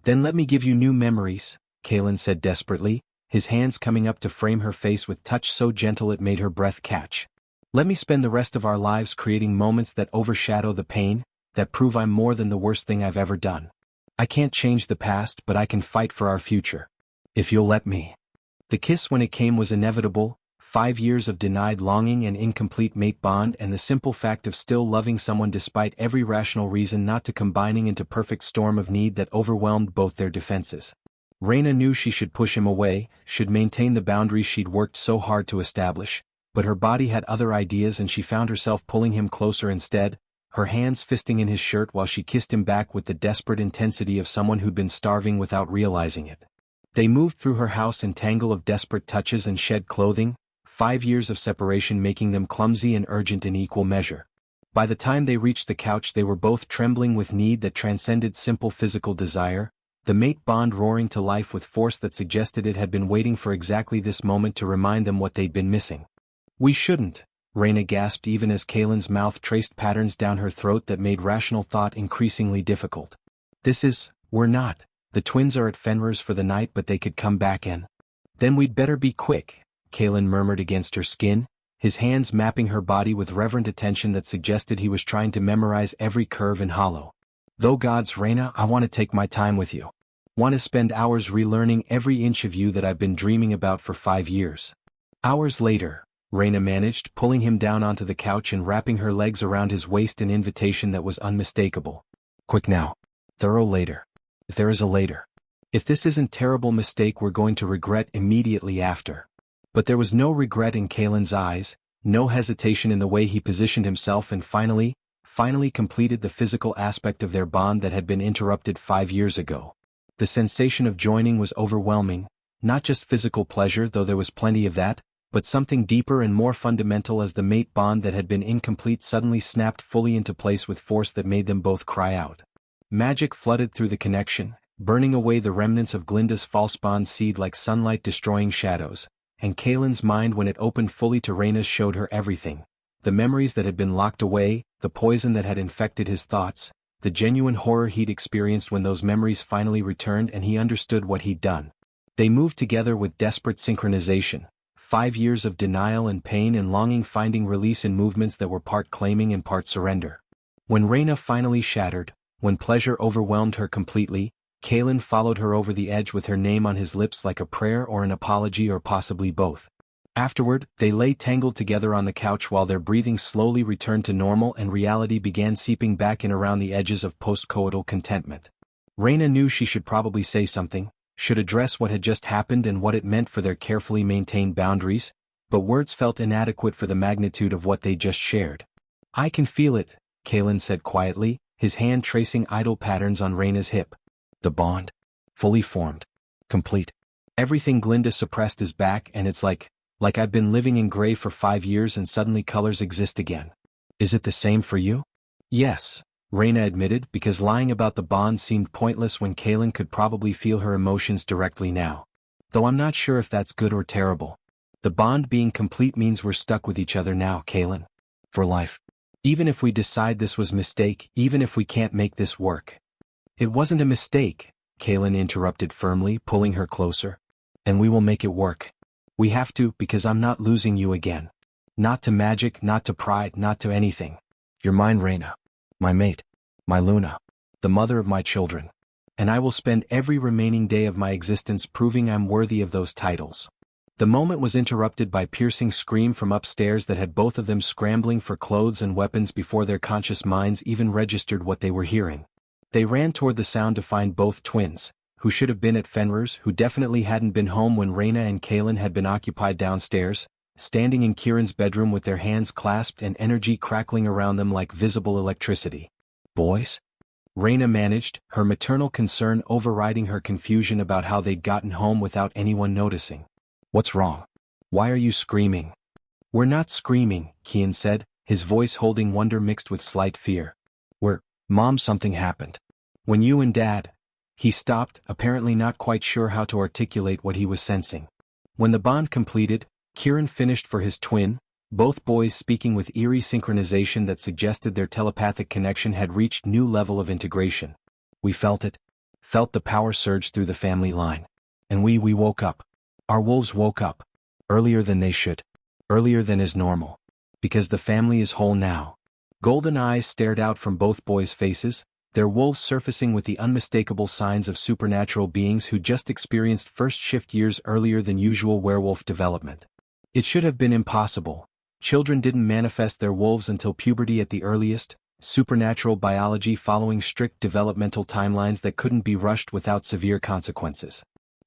Then let me give you new memories, Kaelin said desperately, his hands coming up to frame her face with touch so gentle it made her breath catch. Let me spend the rest of our lives creating moments that overshadow the pain, that prove I'm more than the worst thing I've ever done. I can't change the past, but I can fight for our future. If you'll let me. The kiss when it came was inevitable. 5 years of denied longing and incomplete mate bond, and the simple fact of still loving someone despite every rational reason not to, combining into perfect storm of need that overwhelmed both their defenses. Raina knew she should push him away, should maintain the boundaries she'd worked so hard to establish, but her body had other ideas and she found herself pulling him closer instead, her hands fisting in his shirt while she kissed him back with the desperate intensity of someone who'd been starving without realizing it. They moved through her house in tangle of desperate touches and shed clothing, 5 years of separation making them clumsy and urgent in equal measure. By the time they reached the couch they were both trembling with need that transcended simple physical desire, the mate bond roaring to life with force that suggested it had been waiting for exactly this moment to remind them what they'd been missing. We shouldn't, Raina gasped even as Kaelin's mouth traced patterns down her throat that made rational thought increasingly difficult. We're not. The twins are at Fenrir's for the night but they could come back and. Then we'd better be quick, Kaelin murmured against her skin, his hands mapping her body with reverent attention that suggested he was trying to memorize every curve and hollow. Though gods, Raina, I want to take my time with you. Want to spend hours relearning every inch of you that I've been dreaming about for 5 years. Hours later, Raina managed, pulling him down onto the couch and wrapping her legs around his waist, an invitation that was unmistakable. Quick now. Thorough later. If there is a later. If this isn't terrible mistake we're going to regret immediately after. But there was no regret in Kaelin's eyes, no hesitation in the way he positioned himself and finally completed the physical aspect of their bond that had been interrupted 5 years ago. The sensation of joining was overwhelming, not just physical pleasure though there was plenty of that, but something deeper and more fundamental as the mate bond that had been incomplete suddenly snapped fully into place with force that made them both cry out. Magic flooded through the connection, burning away the remnants of Glinda's false bond seed like sunlight destroying shadows, and Kaelin's mind when it opened fully to Raina's showed her everything. The memories that had been locked away, the poison that had infected his thoughts, the genuine horror he'd experienced when those memories finally returned and he understood what he'd done. They moved together with desperate synchronization, 5 years of denial and pain and longing finding release in movements that were part claiming and part surrender. When Raina finally shattered, when pleasure overwhelmed her completely, Kaelin followed her over the edge with her name on his lips like a prayer or an apology or possibly both. Afterward, they lay tangled together on the couch while their breathing slowly returned to normal and reality began seeping back in around the edges of post-coital contentment. Raina knew she should probably say something, should address what had just happened and what it meant for their carefully maintained boundaries, but words felt inadequate for the magnitude of what they just shared. I can feel it, Kaelin said quietly, his hand tracing idle patterns on Raina's hip. The bond. Fully formed. Complete. Everything Glinda suppressed is back and it's like I've been living in gray for 5 years and suddenly colors exist again. Is it the same for you? Yes, Raina admitted because lying about the bond seemed pointless when Kaelin could probably feel her emotions directly now. Though I'm not sure if that's good or terrible. The bond being complete means we're stuck with each other now, Kaelin. For life. Even if we decide this was a mistake, even if we can't make this work. It wasn't a mistake, Kaelin interrupted firmly, pulling her closer. And we will make it work. We have to, because I'm not losing you again. Not to magic, not to pride, not to anything. You're mine, Raina. My mate. My Luna. The mother of my children. And I will spend every remaining day of my existence proving I'm worthy of those titles. The moment was interrupted by a piercing scream from upstairs that had both of them scrambling for clothes and weapons before their conscious minds even registered what they were hearing. They ran toward the sound to find both twins, who should have been at Fenrir's, who definitely hadn't been home when Raina and Kaelin had been occupied downstairs, standing in Kieran's bedroom with their hands clasped and energy crackling around them like visible electricity. "Boys?" Raina managed, her maternal concern overriding her confusion about how they'd gotten home without anyone noticing. "What's wrong? Why are you screaming?" "We're not screaming," Kian said, his voice holding wonder mixed with slight fear. Mom, something happened. When you and Dad..." He stopped, apparently not quite sure how to articulate what he was sensing. When the bond completed, Kieran finished for his twin, both boys speaking with eerie synchronization that suggested their telepathic connection had reached new level of integration. "We felt it. Felt the power surge through the family line. And we woke up. Our wolves woke up. Earlier than they should. Earlier than is normal. Because the family is whole now." Golden eyes stared out from both boys' faces, their wolves surfacing with the unmistakable signs of supernatural beings who just experienced first shift years earlier than usual werewolf development. It should have been impossible. Children didn't manifest their wolves until puberty at the earliest, supernatural biology following strict developmental timelines that couldn't be rushed without severe consequences.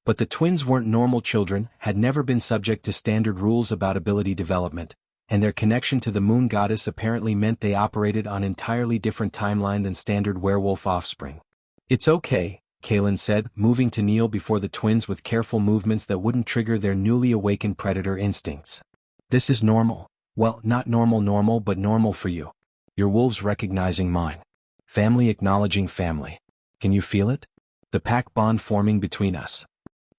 But the twins weren't normal children, had never been subject to standard rules about ability development, and their connection to the moon goddess apparently meant they operated on an entirely different timeline than standard werewolf offspring. "It's okay," Kaelin said, moving to kneel before the twins with careful movements that wouldn't trigger their newly awakened predator instincts. "This is normal. Well, not normal but normal for you. Your wolves recognizing mine. Family acknowledging family. Can you feel it? The pack bond forming between us."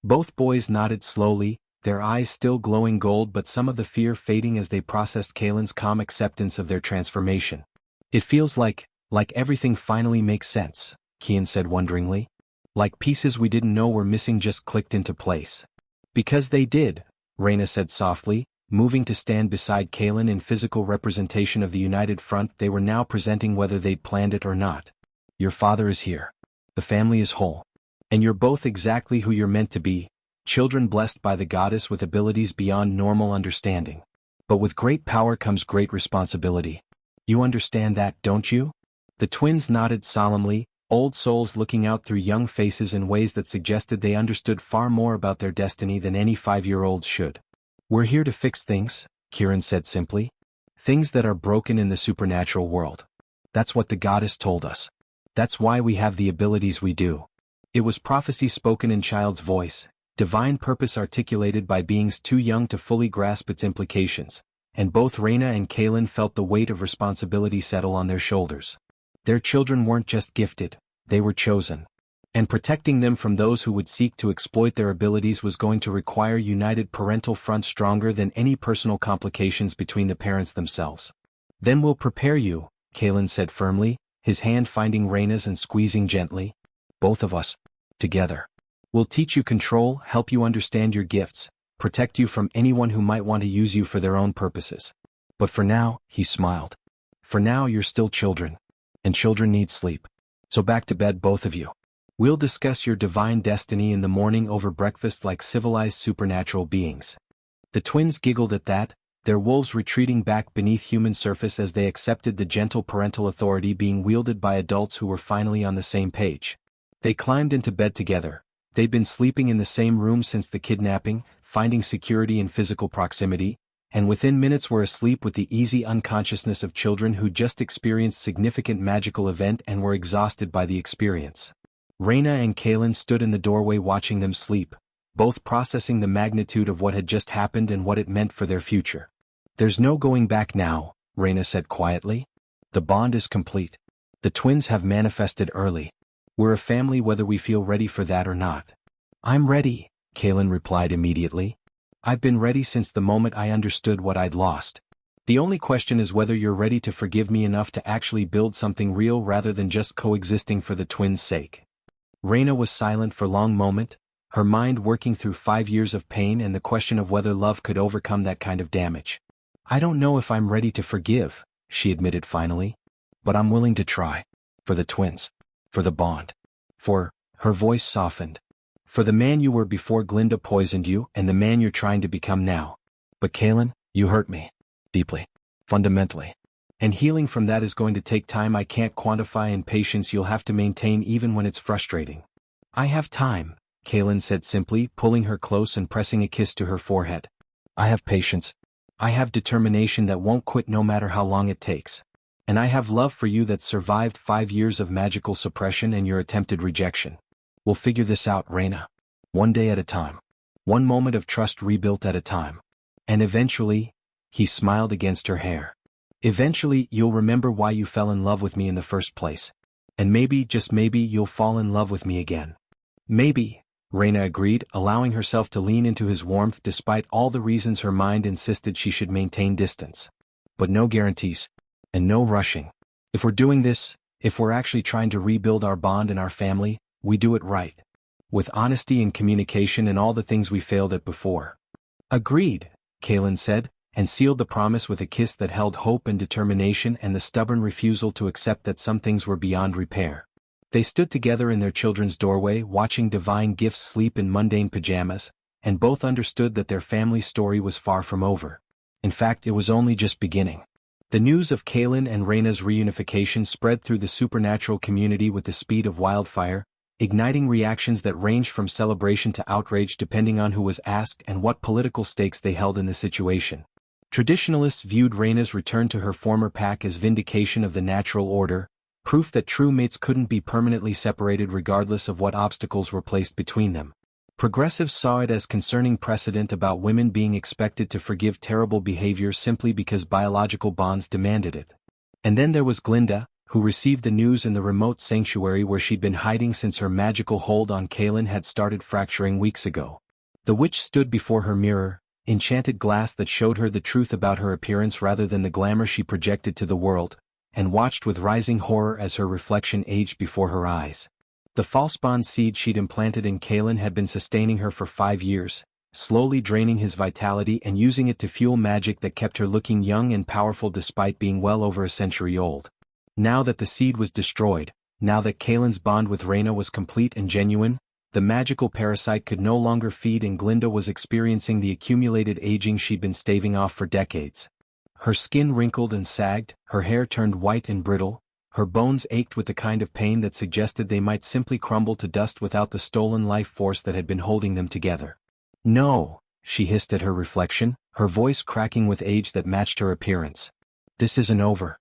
Both boys nodded slowly, their eyes still glowing gold but some of the fear fading as they processed Kaelin's calm acceptance of their transformation. "It feels like everything finally makes sense," Kian said wonderingly. "Like pieces we didn't know were missing just clicked into place." "Because they did," Raina said softly, moving to stand beside Kaelin in physical representation of the united front they were now presenting whether they'd planned it or not. "Your father is here. The family is whole. And you're both exactly who you're meant to be. Children blessed by the goddess with abilities beyond normal understanding. But with great power comes great responsibility. You understand that, don't you?" The twins nodded solemnly, old souls looking out through young faces in ways that suggested they understood far more about their destiny than any 5-year-old should. "We're here to fix things," Kieran said simply. "Things that are broken in the supernatural world. That's what the goddess told us. That's why we have the abilities we do." It was prophecy spoken in child's voice, divine purpose articulated by beings too young to fully grasp its implications, and both Raina and Kaelin felt the weight of responsibility settle on their shoulders. Their children weren't just gifted, they were chosen. And protecting them from those who would seek to exploit their abilities was going to require united parental front stronger than any personal complications between the parents themselves. "Then we'll prepare you," Kaelin said firmly, his hand finding Raina's and squeezing gently. "Both of us. Together. We'll teach you control, help you understand your gifts, protect you from anyone who might want to use you for their own purposes. But for now," he smiled. "For now you're still children. And children need sleep. So back to bed both of you. We'll discuss your divine destiny in the morning over breakfast like civilized supernatural beings." The twins giggled at that, their wolves retreating back beneath human surface as they accepted the gentle parental authority being wielded by adults who were finally on the same page. They climbed into bed together. They'd been sleeping in the same room since the kidnapping, finding security in physical proximity, and within minutes were asleep with the easy unconsciousness of children who just experienced significant magical event and were exhausted by the experience. Raina and Kaelin stood in the doorway watching them sleep, both processing the magnitude of what had just happened and what it meant for their future. "There's no going back now," Raina said quietly. "The bond is complete. The twins have manifested early. We're a family whether we feel ready for that or not." "I'm ready," Kaelin replied immediately. "I've been ready since the moment I understood what I'd lost. The only question is whether you're ready to forgive me enough to actually build something real rather than just coexisting for the twins' sake." Raina was silent for a long moment, her mind working through 5 years of pain and the question of whether love could overcome that kind of damage. "I don't know if I'm ready to forgive," she admitted finally. "But I'm willing to try. For the twins. For the bond. Her voice softened. For the man you were before Glinda poisoned you and the man you're trying to become now. But Kaelin, you hurt me. Deeply. Fundamentally. And healing from that is going to take time I can't quantify and patience you'll have to maintain even when it's frustrating. I have time, Kaelin said simply, pulling her close and pressing a kiss to her forehead. I have patience. I have determination that won't quit no matter how long it takes. And I have love for you that survived 5 years of magical suppression and your attempted rejection. We'll figure this out, Raina. One day at a time. One moment of trust rebuilt at a time. And eventually, he smiled against her hair. Eventually, you'll remember why you fell in love with me in the first place. And maybe, just maybe, you'll fall in love with me again. Maybe, Raina agreed, allowing herself to lean into his warmth despite all the reasons her mind insisted she should maintain distance. But no guarantees. And no rushing. If we're doing this, if we're actually trying to rebuild our bond and our family, we do it right. With honesty and communication and all the things we failed at before. Agreed, Kaelin said, and sealed the promise with a kiss that held hope and determination and the stubborn refusal to accept that some things were beyond repair. They stood together in their children's doorway watching divine gifts sleep in mundane pajamas, and both understood that their family story was far from over. In fact, it was only just beginning. The news of Kaelin and Raina's reunification spread through the supernatural community with the speed of wildfire, igniting reactions that ranged from celebration to outrage depending on who was asked and what political stakes they held in the situation. Traditionalists viewed Raina's return to her former pack as vindication of the natural order, proof that true mates couldn't be permanently separated regardless of what obstacles were placed between them. Progressives saw it as concerning precedent about women being expected to forgive terrible behavior simply because biological bonds demanded it. And then there was Glinda, who received the news in the remote sanctuary where she'd been hiding since her magical hold on Kaelin had started fracturing weeks ago. The witch stood before her mirror, enchanted glass that showed her the truth about her appearance rather than the glamour she projected to the world, and watched with rising horror as her reflection aged before her eyes. The false bond seed she'd implanted in Kaelin had been sustaining her for 5 years, slowly draining his vitality and using it to fuel magic that kept her looking young and powerful despite being well over a century old. Now that the seed was destroyed, now that Kaelin's bond with Raina was complete and genuine, the magical parasite could no longer feed and Glinda was experiencing the accumulated aging she'd been staving off for decades. Her skin wrinkled and sagged, her hair turned white and brittle, her bones ached with the kind of pain that suggested they might simply crumble to dust without the stolen life force that had been holding them together. No, she hissed at her reflection, her voice cracking with age that matched her appearance. This isn't over.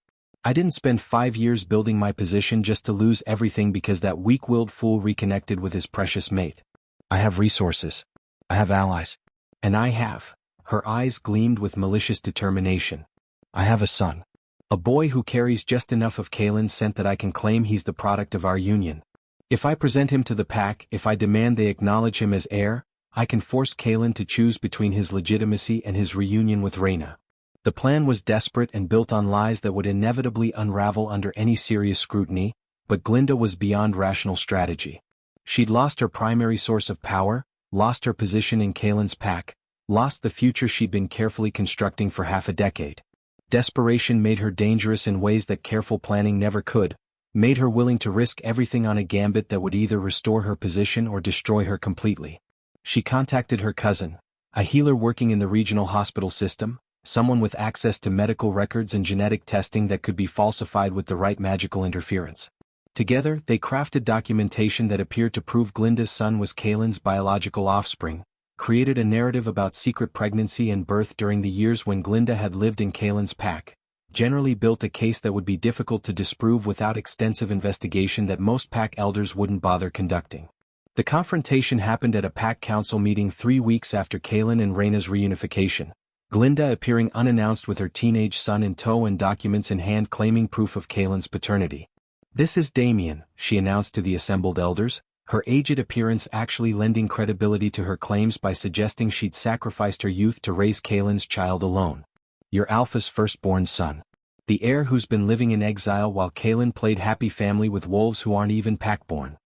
I didn't spend 5 years building my position just to lose everything because that weak-willed fool reconnected with his precious mate. I have resources. I have allies. And I have. Her eyes gleamed with malicious determination. I have a son. A boy who carries just enough of Kaelin's scent that I can claim he's the product of our union. If I present him to the pack, if I demand they acknowledge him as heir, I can force Kaelin to choose between his legitimacy and his reunion with Raina. The plan was desperate and built on lies that would inevitably unravel under any serious scrutiny, but Glinda was beyond rational strategy. She'd lost her primary source of power, lost her position in Kaelin's pack, lost the future she'd been carefully constructing for half a decade. Desperation made her dangerous in ways that careful planning never could, made her willing to risk everything on a gambit that would either restore her position or destroy her completely. She contacted her cousin, a healer working in the regional hospital system, someone with access to medical records and genetic testing that could be falsified with the right magical interference. Together, they crafted documentation that appeared to prove Glinda's son was Kaelin's biological offspring, created a narrative about secret pregnancy and birth during the years when Glinda had lived in Kaelin's pack, generally built a case that would be difficult to disprove without extensive investigation that most pack elders wouldn't bother conducting. The confrontation happened at a pack council meeting 3 weeks after Kaelin and Raina's reunification, Glinda appearing unannounced with her teenage son in tow and documents in hand claiming proof of Kaelin's paternity. "This is Damien," she announced to the assembled elders, her aged appearance actually lending credibility to her claims by suggesting she'd sacrificed her youth to raise Kaelin's child alone. "You're Alpha's firstborn son. The heir who's been living in exile while Kaelin played happy family with wolves who aren't even pack-born."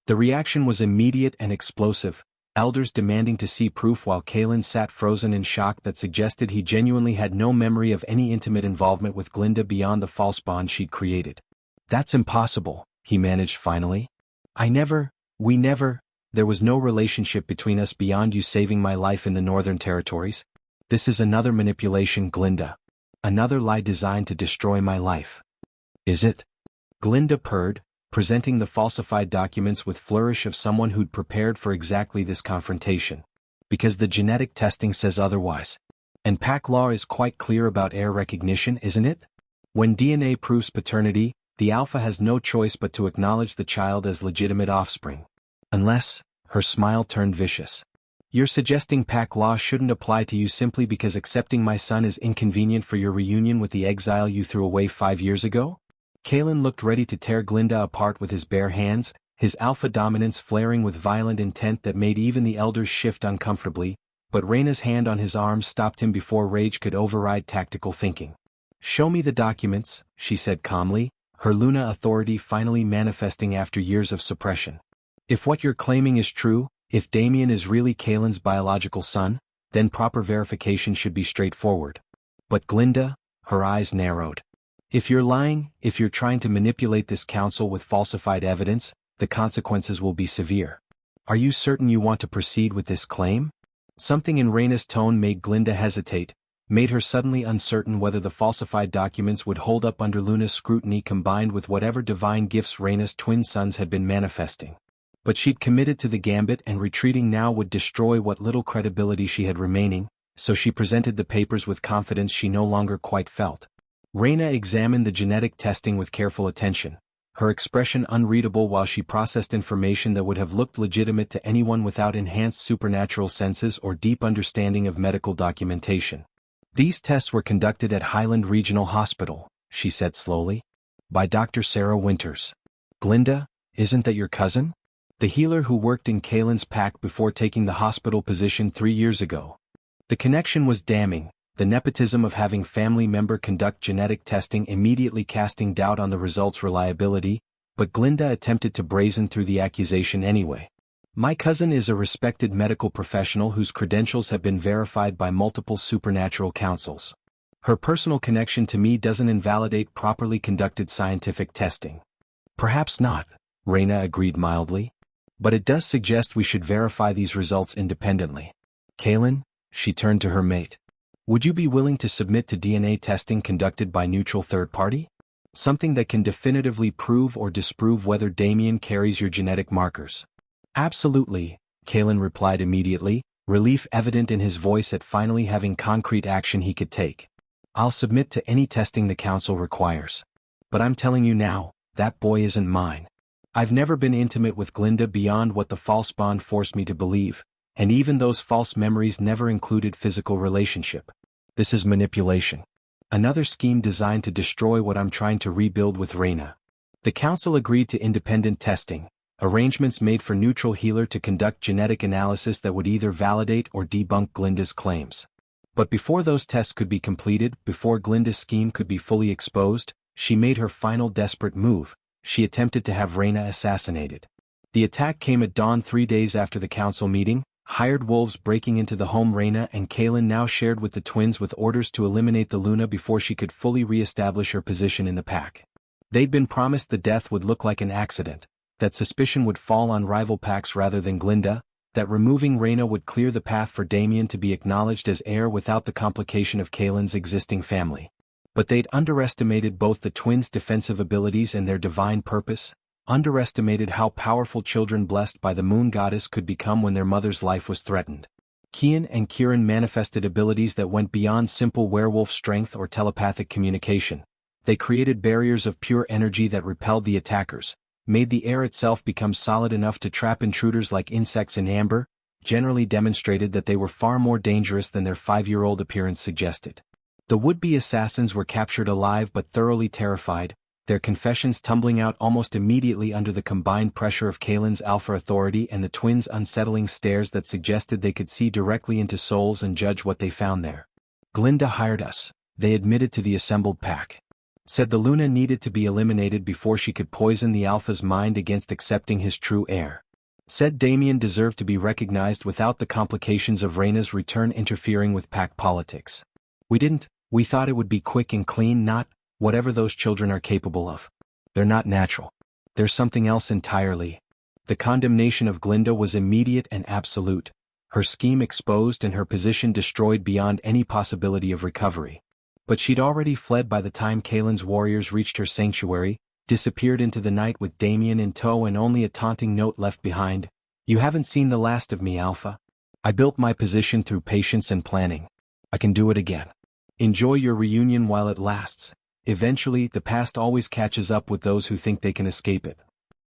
The reaction was immediate and explosive, elders demanding to see proof while Kaelin sat frozen in shock that suggested he genuinely had no memory of any intimate involvement with Glinda beyond the false bond she'd created. "That's impossible," he managed finally. We never," There was no relationship between us beyond you saving my life in the Northern Territories. This is another manipulation, Glinda. Another lie designed to destroy my life. Is it? Glinda purred, presenting the falsified documents with flourish of someone who'd prepared for exactly this confrontation. Because the genetic testing says otherwise. And pack law is quite clear about heir recognition, isn't it? When DNA proves paternity, the alpha has no choice but to acknowledge the child as legitimate offspring. Unless, her smile turned vicious. You're suggesting pack law shouldn't apply to you simply because accepting my son is inconvenient for your reunion with the exile you threw away 5 years ago? Kalen looked ready to tear Glinda apart with his bare hands, his alpha dominance flaring with violent intent that made even the elders shift uncomfortably, but Raina's hand on his arm stopped him before rage could override tactical thinking. Show me the documents, she said calmly, her Luna authority finally manifesting after years of suppression. If what you're claiming is true, if Damien is really Kalen's biological son, then proper verification should be straightforward. But Glinda, her eyes narrowed. If you're lying, if you're trying to manipulate this council with falsified evidence, the consequences will be severe. Are you certain you want to proceed with this claim? Something in Raina's tone made Glinda hesitate, made her suddenly uncertain whether the falsified documents would hold up under Luna's scrutiny combined with whatever divine gifts Raina's twin sons had been manifesting. But she'd committed to the gambit and retreating now would destroy what little credibility she had remaining, so she presented the papers with confidence she no longer quite felt. Raina examined the genetic testing with careful attention, her expression unreadable while she processed information that would have looked legitimate to anyone without enhanced supernatural senses or deep understanding of medical documentation. These tests were conducted at Highland Regional Hospital, she said slowly. By Dr. Sarah Winters. Glinda, isn't that your cousin? The healer who worked in Kalen's pack before taking the hospital position 3 years ago. The connection was damning, the nepotism of having family member conduct genetic testing immediately casting doubt on the results' reliability, but Glinda attempted to brazen through the accusation anyway. My cousin is a respected medical professional whose credentials have been verified by multiple supernatural councils. Her personal connection to me doesn't invalidate properly conducted scientific testing. Perhaps not, Raina agreed mildly. But it does suggest we should verify these results independently. Kalen, she turned to her mate. Would you be willing to submit to DNA testing conducted by neutral third party? Something that can definitively prove or disprove whether Damien carries your genetic markers. Absolutely, Kalen replied immediately, relief evident in his voice at finally having concrete action he could take. I'll submit to any testing the council requires. But I'm telling you now, that boy isn't mine. I've never been intimate with Glinda beyond what the false bond forced me to believe, and even those false memories never included physical relationship. This is manipulation. Another scheme designed to destroy what I'm trying to rebuild with Raina. The council agreed to independent testing, arrangements made for neutral healer to conduct genetic analysis that would either validate or debunk Glinda's claims. But before those tests could be completed, before Glinda's scheme could be fully exposed, she made her final desperate move. She attempted to have Raina assassinated. The attack came at dawn 3 days after the council meeting, hired wolves breaking into the home Raina and Kalen now shared with the twins with orders to eliminate the Luna before she could fully re-establish her position in the pack. They'd been promised the death would look like an accident, that suspicion would fall on rival packs rather than Glinda, that removing Raina would clear the path for Damien to be acknowledged as heir without the complication of Kalen's existing family. But they'd underestimated both the twins' defensive abilities and their divine purpose, underestimated how powerful children blessed by the moon goddess could become when their mother's life was threatened. Kian and Kieran manifested abilities that went beyond simple werewolf strength or telepathic communication. They created barriers of pure energy that repelled the attackers, made the air itself become solid enough to trap intruders like insects in amber, generally demonstrated that they were far more dangerous than their 5-year-old appearance suggested. The would-be assassins were captured alive but thoroughly terrified, their confessions tumbling out almost immediately under the combined pressure of Kalen's alpha authority and the twins' unsettling stares that suggested they could see directly into souls and judge what they found there. Glinda hired us, they admitted to the assembled pack. Said the Luna needed to be eliminated before she could poison the alpha's mind against accepting his true heir. Said Damien deserved to be recognized without the complications of Raina's return interfering with pack politics. We thought it would be quick and clean, not whatever those children are capable of. They're not natural. They're something else entirely. The condemnation of Glinda was immediate and absolute, her scheme exposed and her position destroyed beyond any possibility of recovery. But she'd already fled by the time Kaelin's warriors reached her sanctuary, disappeared into the night with Damien in tow and only a taunting note left behind. "You haven't seen the last of me, Alpha. I built my position through patience and planning. I can do it again. Enjoy your reunion while it lasts. Eventually, the past always catches up with those who think they can escape it."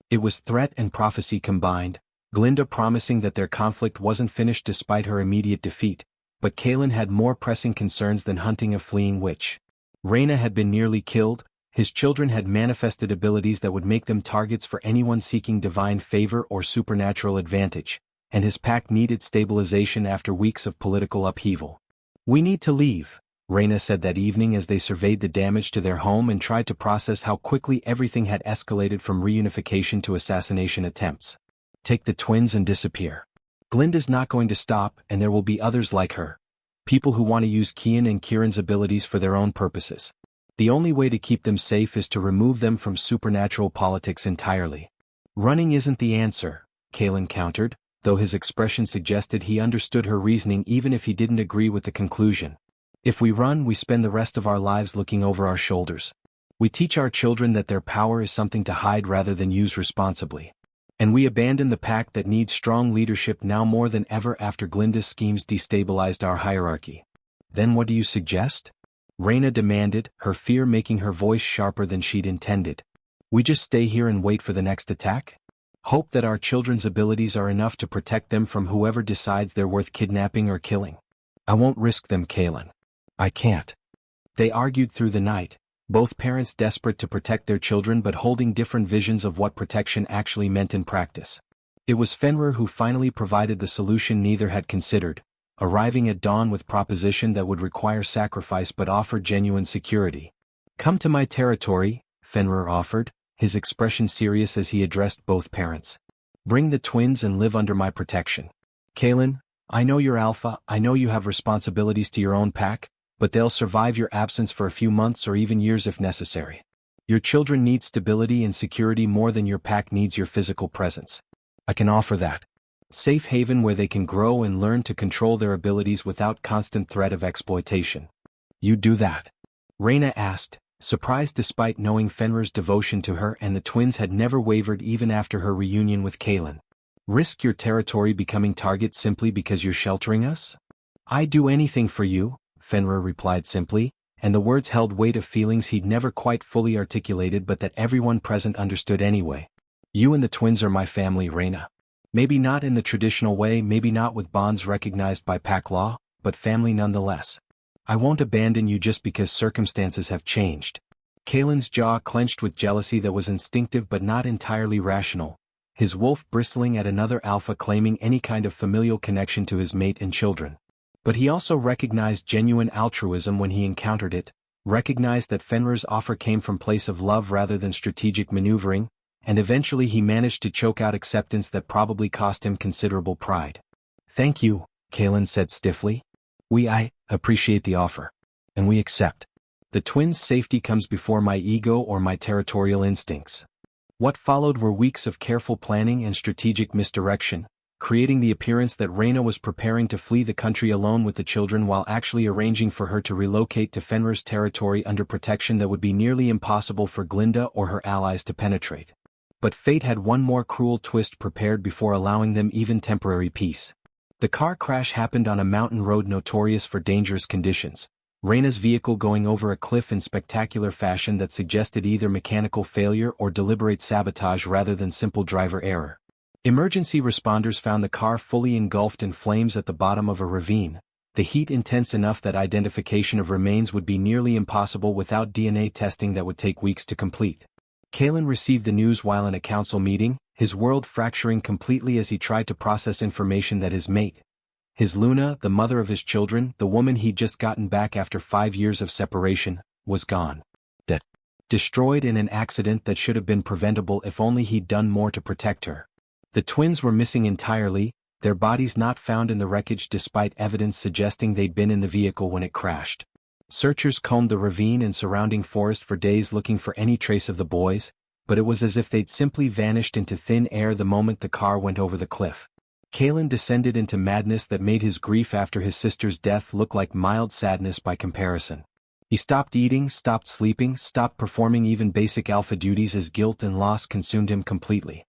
It was threat and prophecy combined, Glinda promising that their conflict wasn't finished despite her immediate defeat, but Kaelin had more pressing concerns than hunting a fleeing witch. Raina had been nearly killed, his children had manifested abilities that would make them targets for anyone seeking divine favor or supernatural advantage, and his pack needed stabilization after weeks of political upheaval. "We need to leave," Raina said that evening as they surveyed the damage to their home and tried to process how quickly everything had escalated from reunification to assassination attempts. "Take the twins and disappear. Glinda's not going to stop, and there will be others like her. People who want to use Kian and Kieran's abilities for their own purposes. The only way to keep them safe is to remove them from supernatural politics entirely." "Running isn't the answer," Kaelin countered, though his expression suggested he understood her reasoning even if he didn't agree with the conclusion. "If we run, we spend the rest of our lives looking over our shoulders. We teach our children that their power is something to hide rather than use responsibly. And we abandon the pack that needs strong leadership now more than ever after Glinda's schemes destabilized our hierarchy." "Then what do you suggest?" Raina demanded, her fear making her voice sharper than she'd intended. "We just stay here and wait for the next attack? Hope that our children's abilities are enough to protect them from whoever decides they're worth kidnapping or killing?" "I won't risk them, Kaelin. I can't." They argued through the night, both parents desperate to protect their children but holding different visions of what protection actually meant in practice. It was Fenrir who finally provided the solution neither had considered, arriving at dawn with proposition that would require sacrifice but offer genuine security. "Come to my territory," Fenrir offered, his expression serious as he addressed both parents. "Bring the twins and live under my protection. Kaelin, I know you're Alpha, I know you have responsibilities to your own pack, but they'll survive your absence for a few months or even years if necessary. Your children need stability and security more than your pack needs your physical presence. I can offer that. Safe haven where they can grow and learn to control their abilities without constant threat of exploitation." "You do that?" Raina asked, surprised despite knowing Fenrir's devotion to her and the twins had never wavered even after her reunion with Kaelin. "Risk your territory becoming target simply because you're sheltering us?" "I'd do anything for you," Fenrir replied simply, and the words held weight of feelings he'd never quite fully articulated but that everyone present understood anyway. "You and the twins are my family, Raina. Maybe not in the traditional way, maybe not with bonds recognized by pack law, but family nonetheless. I won't abandon you just because circumstances have changed." Kaelin's jaw clenched with jealousy that was instinctive but not entirely rational, his wolf bristling at another alpha claiming any kind of familial connection to his mate and children. But he also recognized genuine altruism when he encountered it, recognized that Fenrir's offer came from place of love rather than strategic maneuvering, and eventually he managed to choke out acceptance that probably cost him considerable pride. "Thank you," Kaelin said stiffly. I appreciate the offer. And we accept. The twins' safety comes before my ego or my territorial instincts." What followed were weeks of careful planning and strategic misdirection, creating the appearance that Raina was preparing to flee the country alone with the children while actually arranging for her to relocate to Fenrir's territory under protection that would be nearly impossible for Glinda or her allies to penetrate. But fate had one more cruel twist prepared before allowing them even temporary peace. The car crash happened on a mountain road notorious for dangerous conditions, Raina's vehicle going over a cliff in spectacular fashion that suggested either mechanical failure or deliberate sabotage rather than simple driver error. Emergency responders found the car fully engulfed in flames at the bottom of a ravine, the heat intense enough that identification of remains would be nearly impossible without DNA testing that would take weeks to complete. Kaelin received the news while in a council meeting, his world fracturing completely as he tried to process information that his mate, his Luna, the mother of his children, the woman he'd just gotten back after 5 years of separation, was gone. Dead. Destroyed in an accident that should have been preventable if only he'd done more to protect her. The twins were missing entirely, their bodies not found in the wreckage despite evidence suggesting they'd been in the vehicle when it crashed. Searchers combed the ravine and surrounding forest for days looking for any trace of the boys, but it was as if they'd simply vanished into thin air the moment the car went over the cliff. Kalen descended into madness that made his grief after his sister's death look like mild sadness by comparison. He stopped eating, stopped sleeping, stopped performing even basic alpha duties as guilt and loss consumed him completely.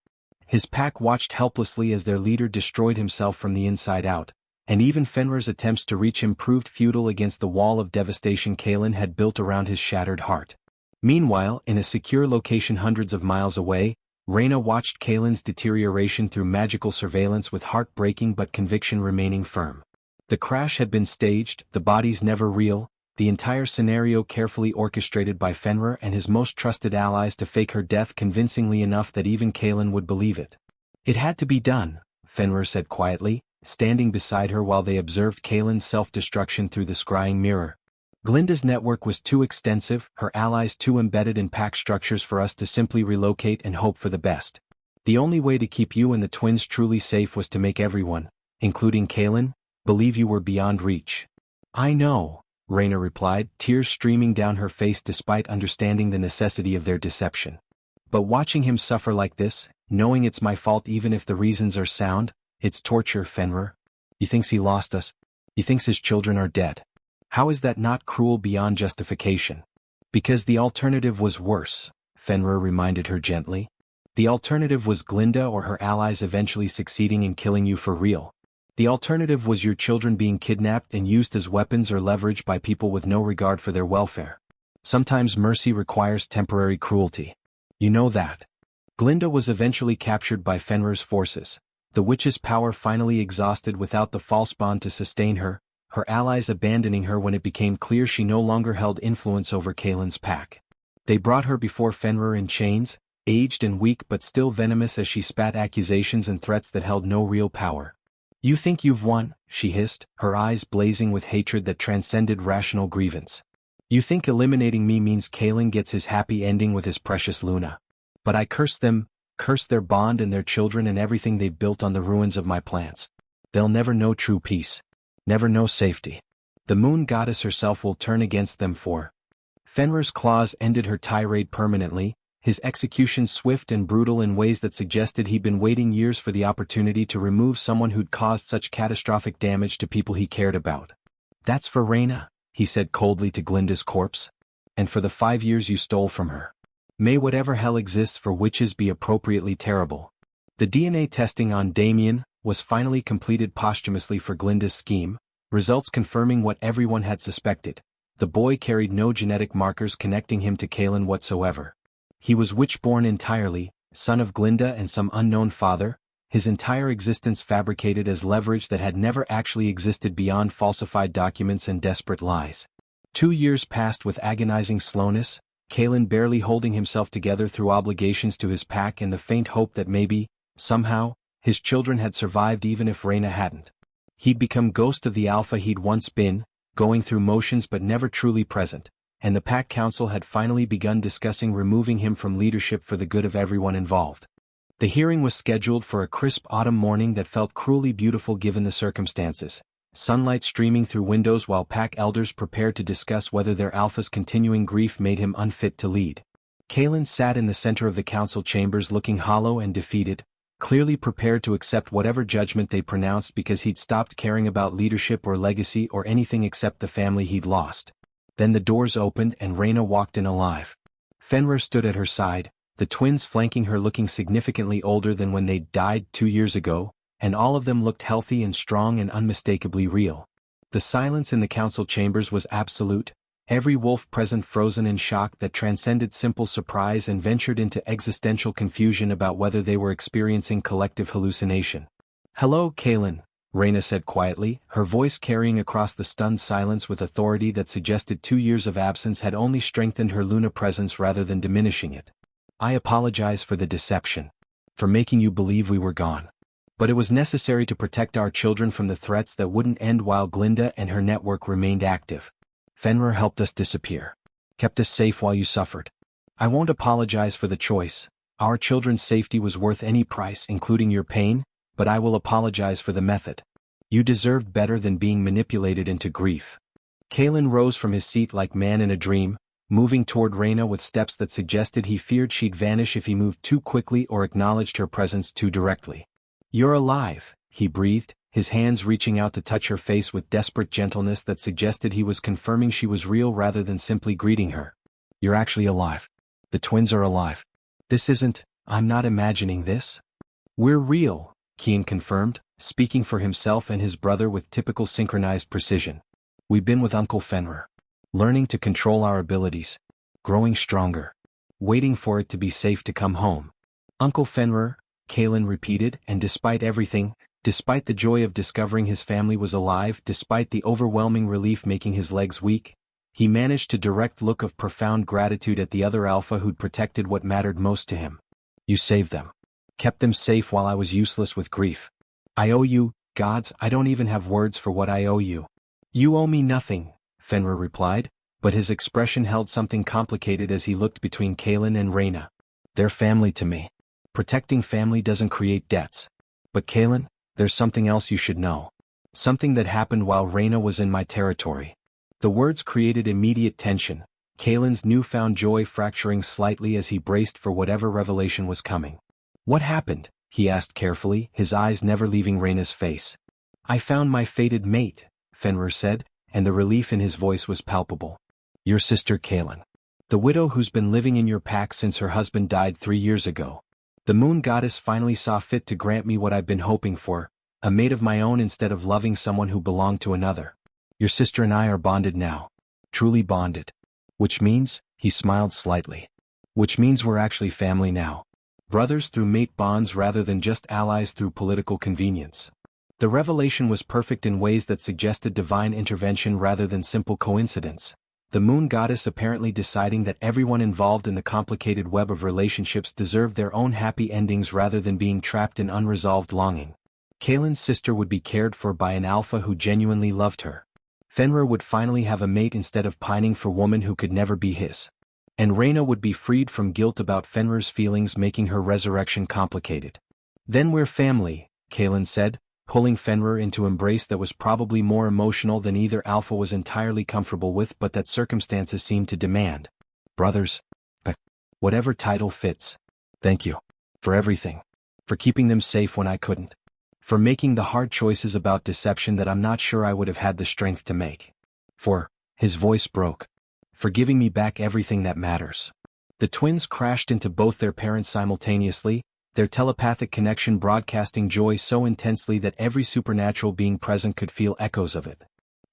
His pack watched helplessly as their leader destroyed himself from the inside out, and even Fenrir's attempts to reach him proved futile against the wall of devastation Kalen had built around his shattered heart. Meanwhile, in a secure location hundreds of miles away, Raina watched Kalen's deterioration through magical surveillance with heartbreaking but conviction remaining firm. The crash had been staged, the bodies never real, the entire scenario carefully orchestrated by Fenrir and his most trusted allies to fake her death convincingly enough that even Kalen would believe it. It had to be done, Fenrir said quietly, standing beside her while they observed Kalen's self-destruction through the scrying mirror. Glinda's network was too extensive, her allies too embedded in pack structures for us to simply relocate and hope for the best. The only way to keep you and the twins truly safe was to make everyone, including Kalen, believe you were beyond reach. I know, Raina replied, tears streaming down her face despite understanding the necessity of their deception. But watching him suffer like this, knowing it's my fault even if the reasons are sound, it's torture, Fenrir. He thinks he lost us. He thinks his children are dead. How is that not cruel beyond justification? Because the alternative was worse, Fenrir reminded her gently. The alternative was Glinda or her allies eventually succeeding in killing you for real. The alternative was your children being kidnapped and used as weapons or leverage by people with no regard for their welfare. Sometimes mercy requires temporary cruelty. You know that. Glinda was eventually captured by Fenrir's forces, the witch's power finally exhausted without the false bond to sustain her, her allies abandoning her when it became clear she no longer held influence over Kalen's pack. They brought her before Fenrir in chains, aged and weak but still venomous as she spat accusations and threats that held no real power. You think you've won, she hissed, her eyes blazing with hatred that transcended rational grievance. You think eliminating me means Kalen gets his happy ending with his precious Luna. But I curse them, curse their bond and their children and everything they've built on the ruins of my plans. They'll never know true peace. Never know safety. The moon goddess herself will turn against them for. Fenrir's claws ended her tirade permanently, his execution swift and brutal in ways that suggested he'd been waiting years for the opportunity to remove someone who'd caused such catastrophic damage to people he cared about. That's for Raina, he said coldly to Glinda's corpse. And for the 5 years you stole from her. May whatever hell exists for witches be appropriately terrible. The DNA testing on Damien was finally completed posthumously for Glinda's scheme, results confirming what everyone had suspected. The boy carried no genetic markers connecting him to Kalen whatsoever. He was witch-born entirely, son of Glinda and some unknown father, his entire existence fabricated as leverage that had never actually existed beyond falsified documents and desperate lies. 2 years passed with agonizing slowness, Kalen barely holding himself together through obligations to his pack and the faint hope that maybe, somehow, his children had survived even if Raina hadn't. He'd become ghost of the alpha he'd once been, going through motions but never truly present, and the pack council had finally begun discussing removing him from leadership for the good of everyone involved. The hearing was scheduled for a crisp autumn morning that felt cruelly beautiful given the circumstances, sunlight streaming through windows while pack elders prepared to discuss whether their alpha's continuing grief made him unfit to lead. Kalen sat in the center of the council chambers looking hollow and defeated, clearly prepared to accept whatever judgment they pronounced because he'd stopped caring about leadership or legacy or anything except the family he'd lost. Then the doors opened and Raina walked in alive. Fenrir stood at her side, the twins flanking her looking significantly older than when they'd died 2 years ago, and all of them looked healthy and strong and unmistakably real. The silence in the council chambers was absolute, every wolf present frozen in shock that transcended simple surprise and ventured into existential confusion about whether they were experiencing collective hallucination. "Hello, Kalen," Raina said quietly, her voice carrying across the stunned silence with authority that suggested 2 years of absence had only strengthened her Luna presence rather than diminishing it. "I apologize for the deception. For making you believe we were gone. But it was necessary to protect our children from the threats that wouldn't end while Glinda and her network remained active. Fenrir helped us disappear. Kept us safe while you suffered. I won't apologize for the choice. Our children's safety was worth any price including your pain, but I will apologize for the method. You deserved better than being manipulated into grief." Kalen rose from his seat like man in a dream, moving toward Raina with steps that suggested he feared she'd vanish if he moved too quickly or acknowledged her presence too directly. "You're alive," he breathed, his hands reaching out to touch her face with desperate gentleness that suggested he was confirming she was real rather than simply greeting her. "You're actually alive. The twins are alive. I'm not imagining this." "We're real," Keane confirmed, speaking for himself and his brother with typical synchronized precision. "We've been with Uncle Fenrir. Learning to control our abilities. Growing stronger. Waiting for it to be safe to come home." "Uncle Fenrir," Kaelin repeated, and despite everything, despite the joy of discovering his family was alive, despite the overwhelming relief making his legs weak, he managed to direct look of profound gratitude at the other alpha who'd protected what mattered most to him. "You saved them. Kept them safe while I was useless with grief. I owe you, gods, I don't even have words for what I owe you." "You owe me nothing," Fenrir replied, but his expression held something complicated as he looked between Kaelin and Raina. "They're family to me. Protecting family doesn't create debts. But Kaelin, there's something else you should know. Something that happened while Raina was in my territory." The words created immediate tension, Kaelin's newfound joy fracturing slightly as he braced for whatever revelation was coming. "What happened?" he asked carefully, his eyes never leaving Raina's face. "I found my fated mate," Fenrir said, and the relief in his voice was palpable. "Your sister Kaelin. The widow who's been living in your pack since her husband died 3 years ago. The moon goddess finally saw fit to grant me what I've been hoping for, a mate of my own instead of loving someone who belonged to another. Your sister and I are bonded now. Truly bonded. Which means," he smiled slightly, "which means we're actually family now. Brothers through mate bonds rather than just allies through political convenience." The revelation was perfect in ways that suggested divine intervention rather than simple coincidence. The moon goddess apparently deciding that everyone involved in the complicated web of relationships deserved their own happy endings rather than being trapped in unresolved longing. Kaelin's sister would be cared for by an alpha who genuinely loved her. Fenrir would finally have a mate instead of pining for woman who could never be his. And Raina would be freed from guilt about Fenrir's feelings, making her resurrection complicated. "Then we're family," Kaelin said, pulling Fenrir into embrace that was probably more emotional than either alpha was entirely comfortable with but that circumstances seemed to demand. "Brothers. Whatever title fits. Thank you. For everything. For keeping them safe when I couldn't. For making the hard choices about deception that I'm not sure I would have had the strength to make. For," his voice broke, "for giving me back everything that matters." The twins crashed into both their parents simultaneously, their telepathic connection broadcasting joy so intensely that every supernatural being present could feel echoes of it.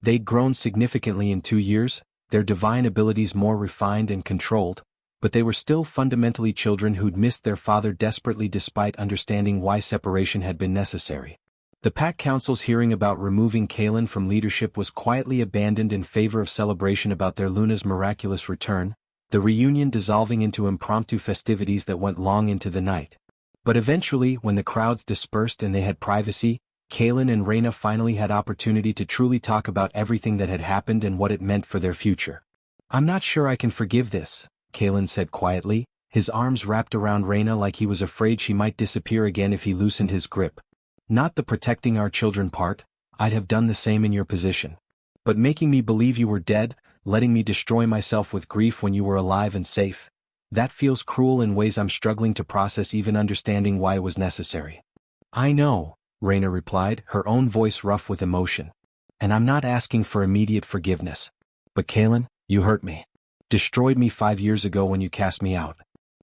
They'd grown significantly in 2 years, their divine abilities more refined and controlled, but they were still fundamentally children who'd missed their father desperately despite understanding why separation had been necessary. The Pack Council's hearing about removing Kaelin from leadership was quietly abandoned in favor of celebration about their Luna's miraculous return, the reunion dissolving into impromptu festivities that went long into the night. But eventually, when the crowds dispersed and they had privacy, Kaelin and Raina finally had opportunity to truly talk about everything that had happened and what it meant for their future. "I'm not sure I can forgive this," Kaelin said quietly, his arms wrapped around Raina like he was afraid she might disappear again if he loosened his grip. "Not the protecting our children part, I'd have done the same in your position. But making me believe you were dead, letting me destroy myself with grief when you were alive and safe. That feels cruel in ways I'm struggling to process, even understanding why it was necessary." "I know," Raina replied, her own voice rough with emotion. "And I'm not asking for immediate forgiveness. But Kaelin, you hurt me. Destroyed me 5 years ago when you cast me out.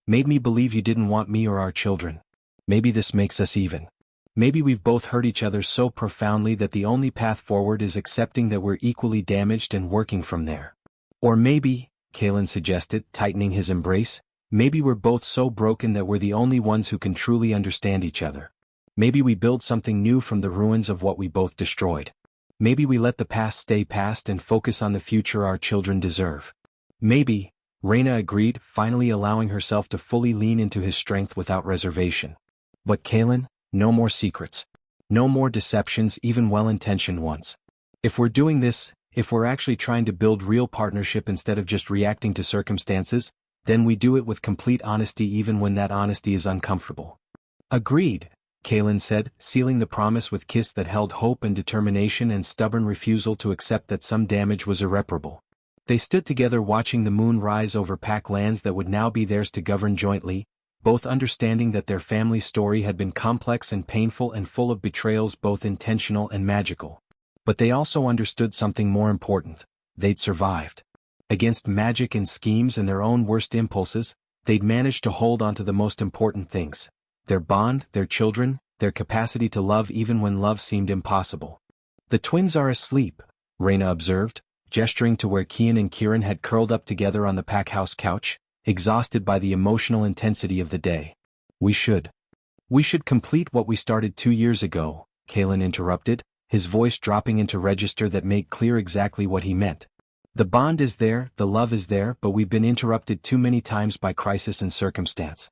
Made me believe you didn't want me or our children. Maybe this makes us even. Maybe we've both hurt each other so profoundly that the only path forward is accepting that we're equally damaged and working from there. Or maybe," Kaelin suggested, tightening his embrace, "maybe we're both so broken that we're the only ones who can truly understand each other. Maybe we build something new from the ruins of what we both destroyed. Maybe we let the past stay past and focus on the future our children deserve." "Maybe," Raina agreed, finally allowing herself to fully lean into his strength without reservation. "But Kaelin, no more secrets. No more deceptions, even well-intentioned ones. If we're doing this, if we're actually trying to build real partnership instead of just reacting to circumstances, then we do it with complete honesty even when that honesty is uncomfortable." "Agreed," Kaelin said, sealing the promise with kiss that held hope and determination and stubborn refusal to accept that some damage was irreparable. They stood together watching the moon rise over pack lands that would now be theirs to govern jointly, both understanding that their family's story had been complex and painful and full of betrayals both intentional and magical. But they also understood something more important: they'd survived. Against magic and schemes and their own worst impulses, they'd managed to hold on to the most important things: their bond, their children, their capacity to love even when love seemed impossible. "The twins are asleep," Raina observed, gesturing to where Kian and Kieran had curled up together on the pack house couch, exhausted by the emotional intensity of the day. We should complete what we started 2 years ago," Kalen interrupted, his voice dropping into register that made clear exactly what he meant. "The bond is there, the love is there, but we've been interrupted too many times by crisis and circumstance.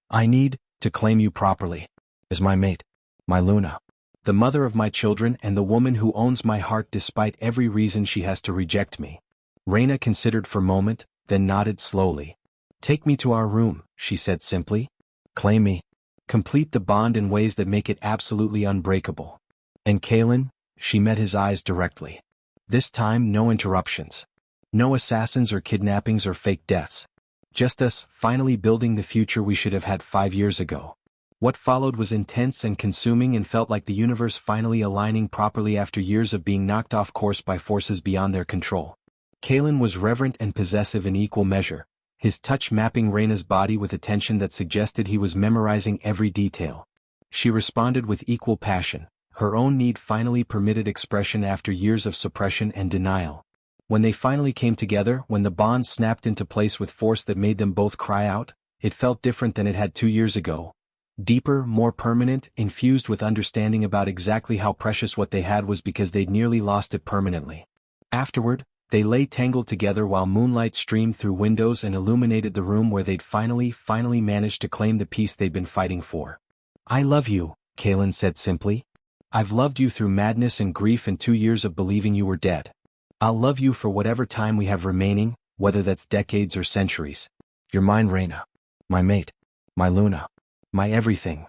I need to claim you properly. As my mate, my Luna. The mother of my children and the woman who owns my heart despite every reason she has to reject me." Raina considered for a moment, then nodded slowly. "Take me to our room," she said simply. "Claim me. Complete the bond in ways that make it absolutely unbreakable." "And Kalen?" She met his eyes directly. This time no interruptions. No assassins or kidnappings or fake deaths. Just us, finally building the future we should have had 5 years ago. What followed was intense and consuming and felt like the universe finally aligning properly after years of being knocked off course by forces beyond their control. Kalen was reverent and possessive in equal measure, his touch mapping Raina's body with attention that suggested he was memorizing every detail. She responded with equal passion, her own need finally permitted expression after years of suppression and denial. When they finally came together, when the bond snapped into place with force that made them both cry out, it felt different than it had 2 years ago. Deeper, more permanent, infused with understanding about exactly how precious what they had was because they'd nearly lost it permanently. Afterward, they lay tangled together while moonlight streamed through windows and illuminated the room where they'd finally managed to claim the peace they'd been fighting for. "I love you," Kalen said simply. "I've loved you through madness and grief and 2 years of believing you were dead. I'll love you for whatever time we have remaining, whether that's decades or centuries. You're mine, Raina. My mate. My Luna. My everything."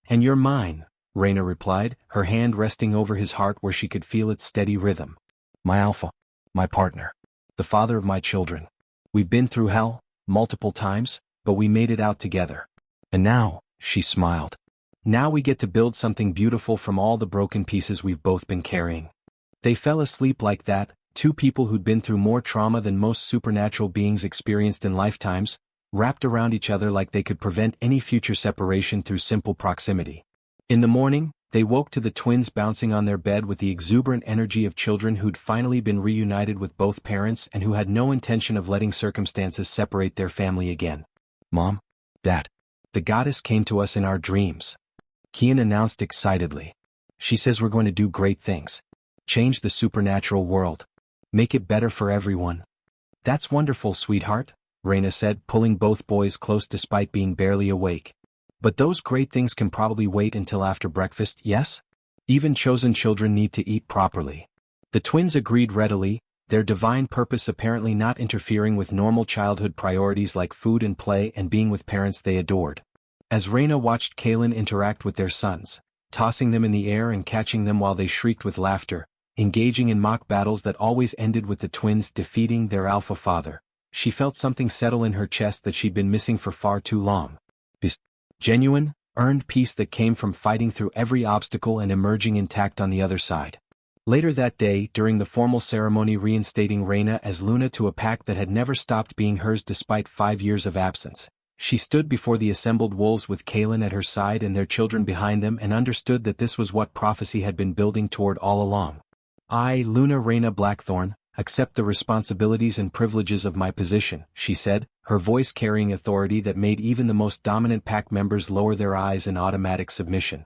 "And you're mine," Raina replied, her hand resting over his heart where she could feel its steady rhythm. "My alpha. My partner. The father of my children. We've been through hell, multiple times, but we made it out together. And now," she smiled, "now we get to build something beautiful from all the broken pieces we've both been carrying." They fell asleep like that, two people who'd been through more trauma than most supernatural beings experienced in lifetimes, wrapped around each other like they could prevent any future separation through simple proximity. In the morning, they woke to the twins bouncing on their bed with the exuberant energy of children who'd finally been reunited with both parents and who had no intention of letting circumstances separate their family again. "Mom, Dad, the goddess came to us in our dreams," Kian announced excitedly. "She says we're going to do great things. Change the supernatural world. Make it better for everyone." "That's wonderful, sweetheart," Raina said, pulling both boys close despite being barely awake. "But those great things can probably wait until after breakfast, yes? Even chosen children need to eat properly." The twins agreed readily, their divine purpose apparently not interfering with normal childhood priorities like food and play and being with parents they adored. As Raina watched Kalen interact with their sons, tossing them in the air and catching them while they shrieked with laughter, engaging in mock battles that always ended with the twins defeating their alpha father, she felt something settle in her chest that she'd been missing for far too long. This genuine, earned peace that came from fighting through every obstacle and emerging intact on the other side. Later that day, during the formal ceremony reinstating Raina as Luna to a pack that had never stopped being hers despite 5 years of absence, she stood before the assembled wolves with Kalen at her side and their children behind them and understood that this was what prophecy had been building toward all along. "I, Luna Raina Blackthorn, accept the responsibilities and privileges of my position," she said, her voice carrying authority that made even the most dominant pack members lower their eyes in automatic submission.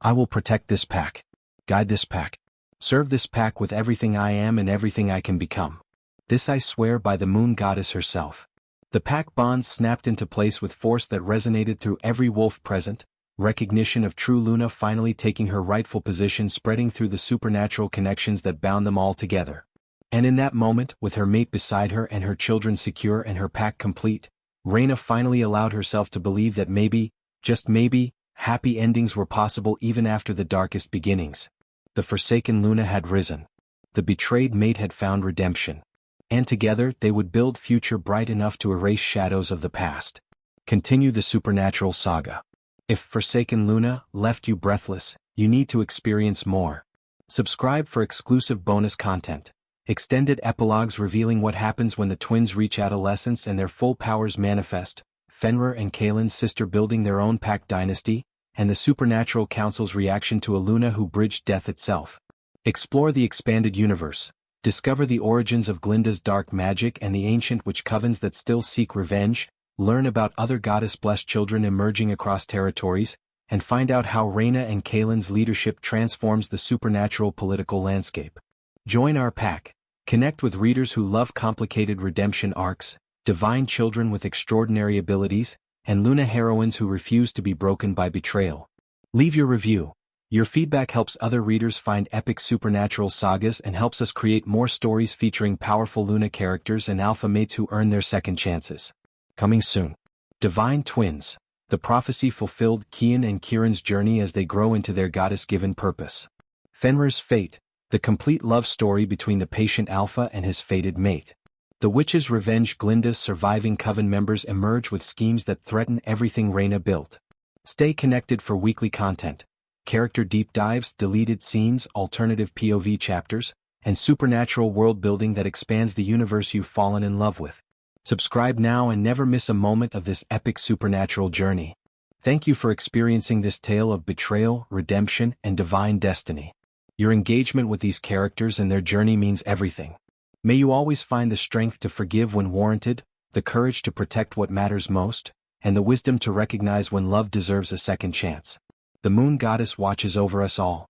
"I will protect this pack. Guide this pack. Serve this pack with everything I am and everything I can become. This I swear by the moon goddess herself." The pack bonds snapped into place with force that resonated through every wolf present, recognition of true Luna finally taking her rightful position spreading through the supernatural connections that bound them all together. And in that moment, with her mate beside her and her children secure and her pack complete, Raina finally allowed herself to believe that maybe, just maybe, happy endings were possible even after the darkest beginnings. The forsaken Luna had risen. The betrayed mate had found redemption. and together they would build future bright enough to erase shadows of the past. Continue the supernatural saga. If Forsaken Luna left you breathless, you need to experience more. Subscribe for exclusive bonus content. Extended epilogues revealing what happens when the twins reach adolescence and their full powers manifest, Fenrir and Kaelin's sister building their own pack dynasty, and the Supernatural Council's reaction to a Luna who bridged death itself. Explore the expanded universe. Discover the origins of Glinda's dark magic and the ancient witch covens that still seek revenge, learn about other goddess-blessed children emerging across territories, and find out how Raina and Kaelin's leadership transforms the supernatural political landscape. Join our pack. Connect with readers who love complicated redemption arcs, divine children with extraordinary abilities, and Luna heroines who refuse to be broken by betrayal. Leave your review. Your feedback helps other readers find epic supernatural sagas and helps us create more stories featuring powerful Luna characters and alpha mates who earn their second chances. Coming soon. Divine Twins. The prophecy fulfilled Kian and Kieran's journey as they grow into their goddess-given purpose. Fenrir's fate. The complete love story between the patient alpha and his fated mate. The witch's revenge. Glinda's surviving coven members emerge with schemes that threaten everything Raina built. Stay connected for weekly content. Character deep dives, deleted scenes, alternative POV chapters, and supernatural world building that expands the universe you've fallen in love with. Subscribe now and never miss a moment of this epic supernatural journey. Thank you for experiencing this tale of betrayal, redemption, and divine destiny. Your engagement with these characters and their journey means everything. May you always find the strength to forgive when warranted, the courage to protect what matters most, and the wisdom to recognize when love deserves a second chance. The Moon Goddess watches over us all.